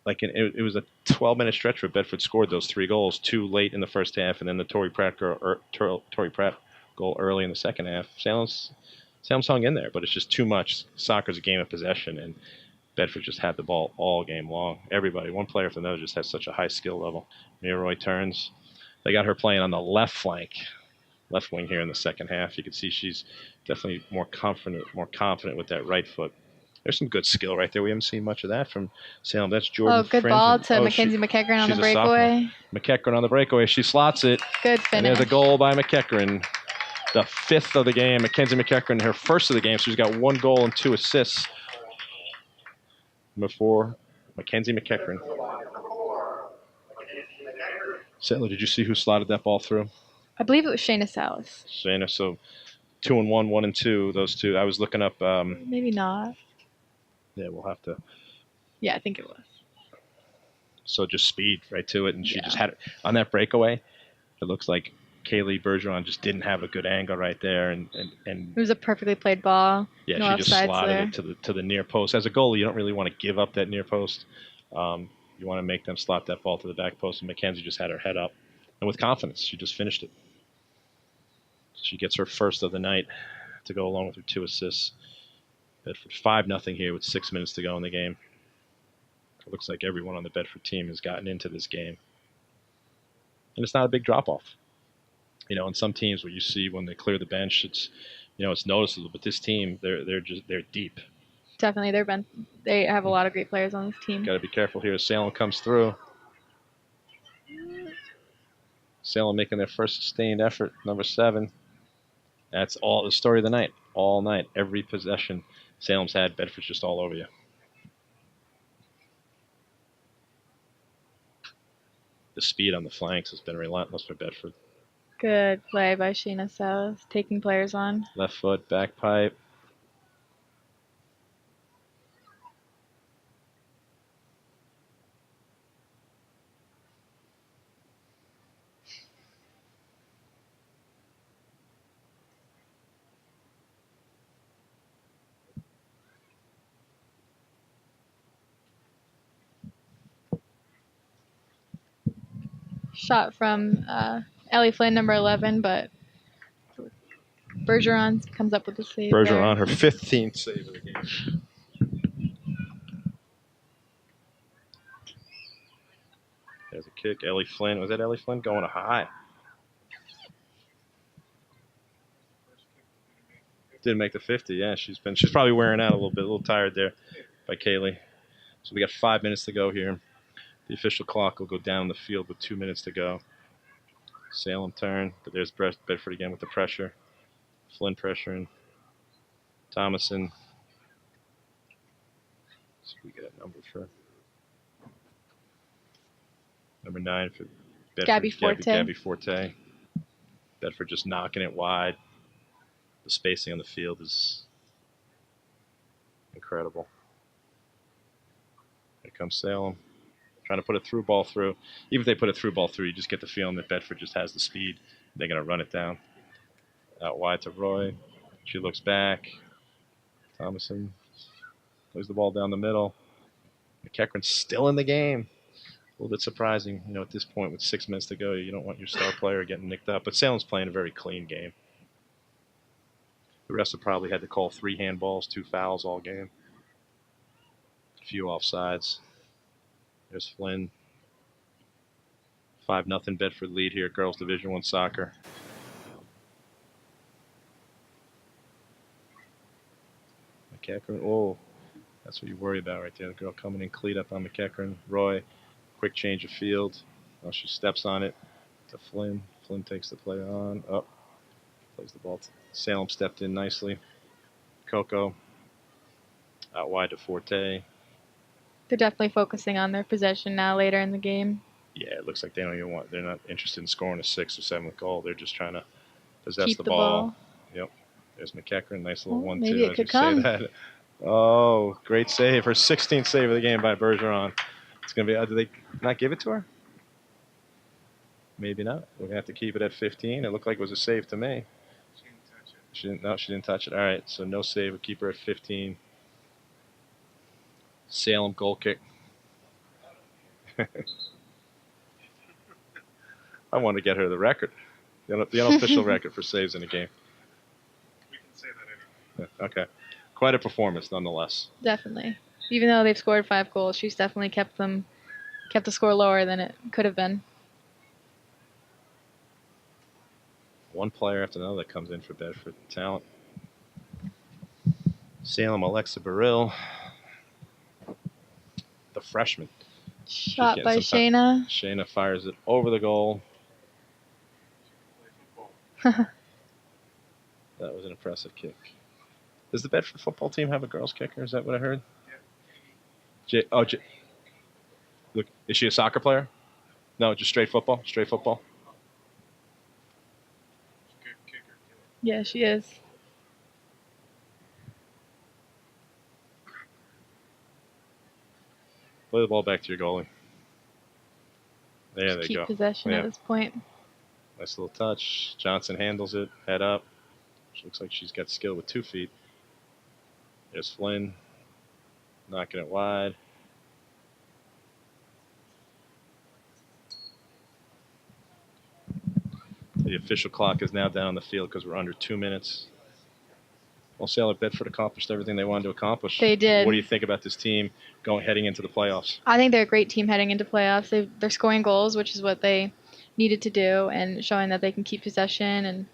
it was a 12-minute stretch where Bedford scored those 3 goals, 2 late in the first half, and then the Torrey Pratt goal early in the second half. Salem's hung in there, but it's just too much. Soccer's a game of possession, and Bedford just had the ball all game long. Everybody, one player after another, just has such a high skill level. Mia Roy turns. They got her playing on the left flank, left wing here in the second half. You can see she's definitely more confident with that right foot. There's some good skill right there. We haven't seen much of that from Salem. That's Jordan. Oh, good ball to Mackenzie McEachern on the breakaway. McEachern on the breakaway. She slots it. Good finish. And there's a goal by McEachern. The 5th of the game. Mackenzie McEachern, her first of the game. So she's got 1 goal and 2 assists. Number 4, Mackenzie McEachern. Settler, did you see who slotted that ball through? I believe it was Shayna Salas. Shayna, so 2 and 1, 1 and 2, those two. I was looking up. Maybe not. Yeah, we'll have to. Yeah, I think it was. So just speed right to it, and she just had it on that breakaway. It looks like Kaylee Bergeron just didn't have a good angle right there, and it was a perfectly played ball. Yeah, no she just slotted there. it to the near post. As a goalie, you don't really want to give up that near post. You want to make them slot that ball to the back post, and Mackenzie just had her head up, and with confidence, she just finished it. She gets her first of the night to go along with her 2 assists. Bedford 5-0 here with 6 minutes to go in the game. It looks like everyone on the Bedford team has gotten into this game. And it's not a big drop-off. In some teams where you see when they clear the bench, it's noticeable. But this team, they're deep. Definitely, they have a lot of great players on this team. Got to be careful here as Salem comes through. Salem making their first sustained effort, number 7. That's all the story of the night. All night, every possession Salem's had, Bedford's just all over you. The speed on the flanks has been relentless for Bedford. Good play by Shayna Salas, taking players on. Left foot, back pipe. shot from Ellie Flynn, number 11, but Bergeron comes up with the save. Bergeron, her 15th save of the game. There's a kick. Ellie Flynn. Was that Ellie Flynn going a high? Didn't make the 50. Yeah, she's probably wearing out a little bit, a little tired there by Kaylee. So we got 5 minutes to go here. The official clock will go down the field with 2 minutes to go. Salem turn, but there's Bedford again with the pressure. Flynn pressuring. Thomason. So we get a number for number 9 for Bedford. Gaby Forte. Gaby Forte. Bedford just knocking it wide. The spacing on the field is incredible. Here comes Salem. Trying to put a through ball through. Even if they put a through ball through, you just get the feeling that Bedford just has the speed. They're going to run it down. Out wide to Roy. She looks back. Thomason plays the ball down the middle. McEachran's still in the game. A little bit surprising, at this point with 6 minutes to go, you don't want your star player getting nicked up. But Salem's playing a very clean game. The rest have probably had to call 3 handballs, 2 fouls all game. A few offsides. There's Flynn. 5-0 Bedford lead here, girls Division I soccer. McEachran, oh, that's what you worry about right there. The girl coming in, cleat up on McEachran. Roy, quick change of field. Oh, she steps on it to Flynn. Flynn takes the play on. Oh, plays the ball. Salem stepped in nicely. Coco out wide to Forte. They're definitely focusing on their possession now later in the game. Yeah, it looks like they don't even they're not interested in scoring a 6th or 7th goal. They're just trying to possess Keep the the ball. Yep. There's McEachran. Nice little 1-2. Maybe it could come. Say that. Oh, great save. Her 16th save of the game by Bergeron. It's going to be, did they not give it to her? Maybe not. We're going to have to keep it at 15. It looked like it was a save to me. She didn't touch it. She didn't touch it. All right, so no save. We'll keep her at 15. Salem goal kick. I want to get her the record, the unofficial record for saves in a game. We can say that anyway. Okay. Quite a performance nonetheless. Definitely. Even though they've scored 5 goals, she's definitely kept the score lower than it could have been. One player after another that comes in for Bedford. Talent. Salem, Alexa Burrill. The freshman. Shot by Shayna. Shayna fires it over the goal. Play football. That was an impressive kick. Does the Bedford football team have a girls kicker? Is that what I heard? Yeah. Look, is she a soccer player? No, just straight football? Straight football? Good kicker, too. Yeah, she is. Play the ball back to your goalie. There they Keep go. possession Yeah. at this point. Nice little touch. Johnson handles it. Head up. She looks like she's got skill with 2 feet. There's Flynn. Knocking it wide. The official clock is now down on the field because we're under 2 minutes. Well, Sailor Bedford accomplished everything they wanted to accomplish. They did. What do you think about this team heading into the playoffs? I think they're a great team heading into playoffs. They're scoring goals, which is what they needed to do, and showing that they can keep possession, and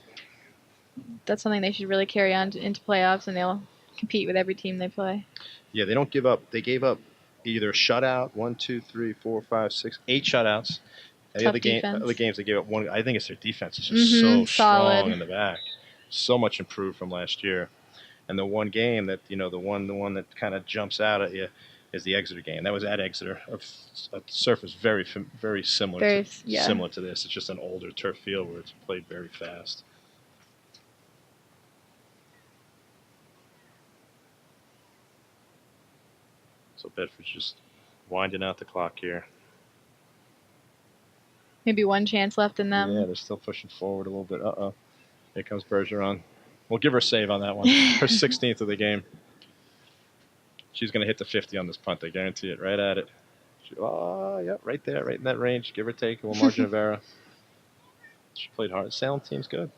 that's something they should really carry on into playoffs, and they'll compete with every team they play. Yeah, they don't give up. They gave up either a shutout, 1, 2, 3, 4, 5, 6, 8 shutouts. Any Tough other defense. games they gave up one. I think it's their defense is just so solid. strong in the back, so much improved from last year. And the one game that the one that kind of jumps out at you is the Exeter game. That was at Exeter, a surface very similar similar to this. It's just an older turf field where it's played very fast. So Bedford's just winding out the clock here. Maybe one chance left in them. Yeah, they're still pushing forward a little bit. Uh-oh. Here comes Bergeron. We'll give her a save on that one. Her 16th of the game. She's going to hit the 50 on this punt. I guarantee it. Right at it. Yeah, right there, right in that range, give or take, a little margin of error. She played hard. Salem team's good.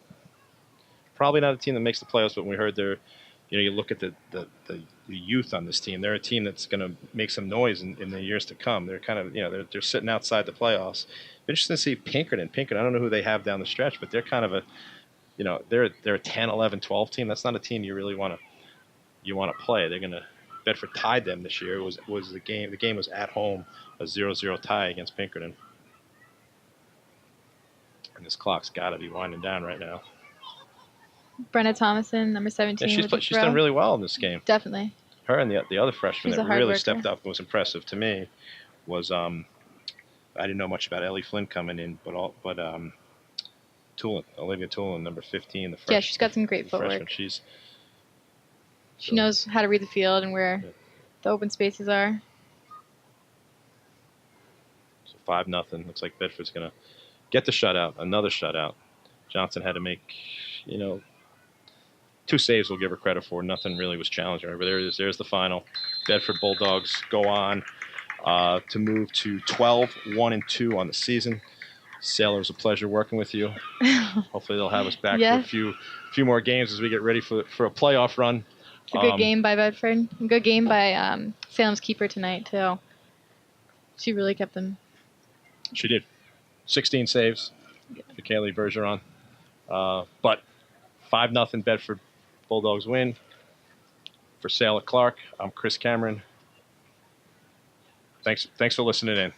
Probably not a team that makes the playoffs, but when we heard their, you look at the youth on this team. They're a team that's going to make some noise in the years to come. They're kind of, they're sitting outside the playoffs. Interesting to see Pinkerton. I don't know who they have down the stretch, but they're kind of a, they're a 10, 11, 12 team. That's not a team you really want to play. They're going to, Bedford tied them this year. It was the game. The game was at home, a 0-0 tie against Pinkerton. And this clock's got to be winding down right now. Brenna Thomason, number 17. Yeah, she's done really well in this game. Definitely. Her and the other freshman She's that a hard really worker. stepped up and was impressive to me was I didn't know much about Ellie Flynn coming in, but Olivia Tulin, number 15, the freshman. Yeah, she's got some great footwork. Freshman. She knows how to read the field and where the open spaces are. So 5-0. Looks like Bedford's gonna get the shutout. Another shutout. Johnson had to make, 2 saves we'll give her credit for. Nothing really was challenging her. But there it is. There's the final. Bedford Bulldogs go on to move to 12-1-2 on the season. Sailor, it was a pleasure working with you. Hopefully they'll have us back for a few more games as we get ready for a playoff run. It's a good game by Bedford. A good game by Salem's keeper tonight, too. She really kept them. She did. 16 saves for Kaylee Bergeron. But 5-0 Bedford Bulldogs win. For Sailor Clark, I'm Chris Cameron. Thanks for listening in.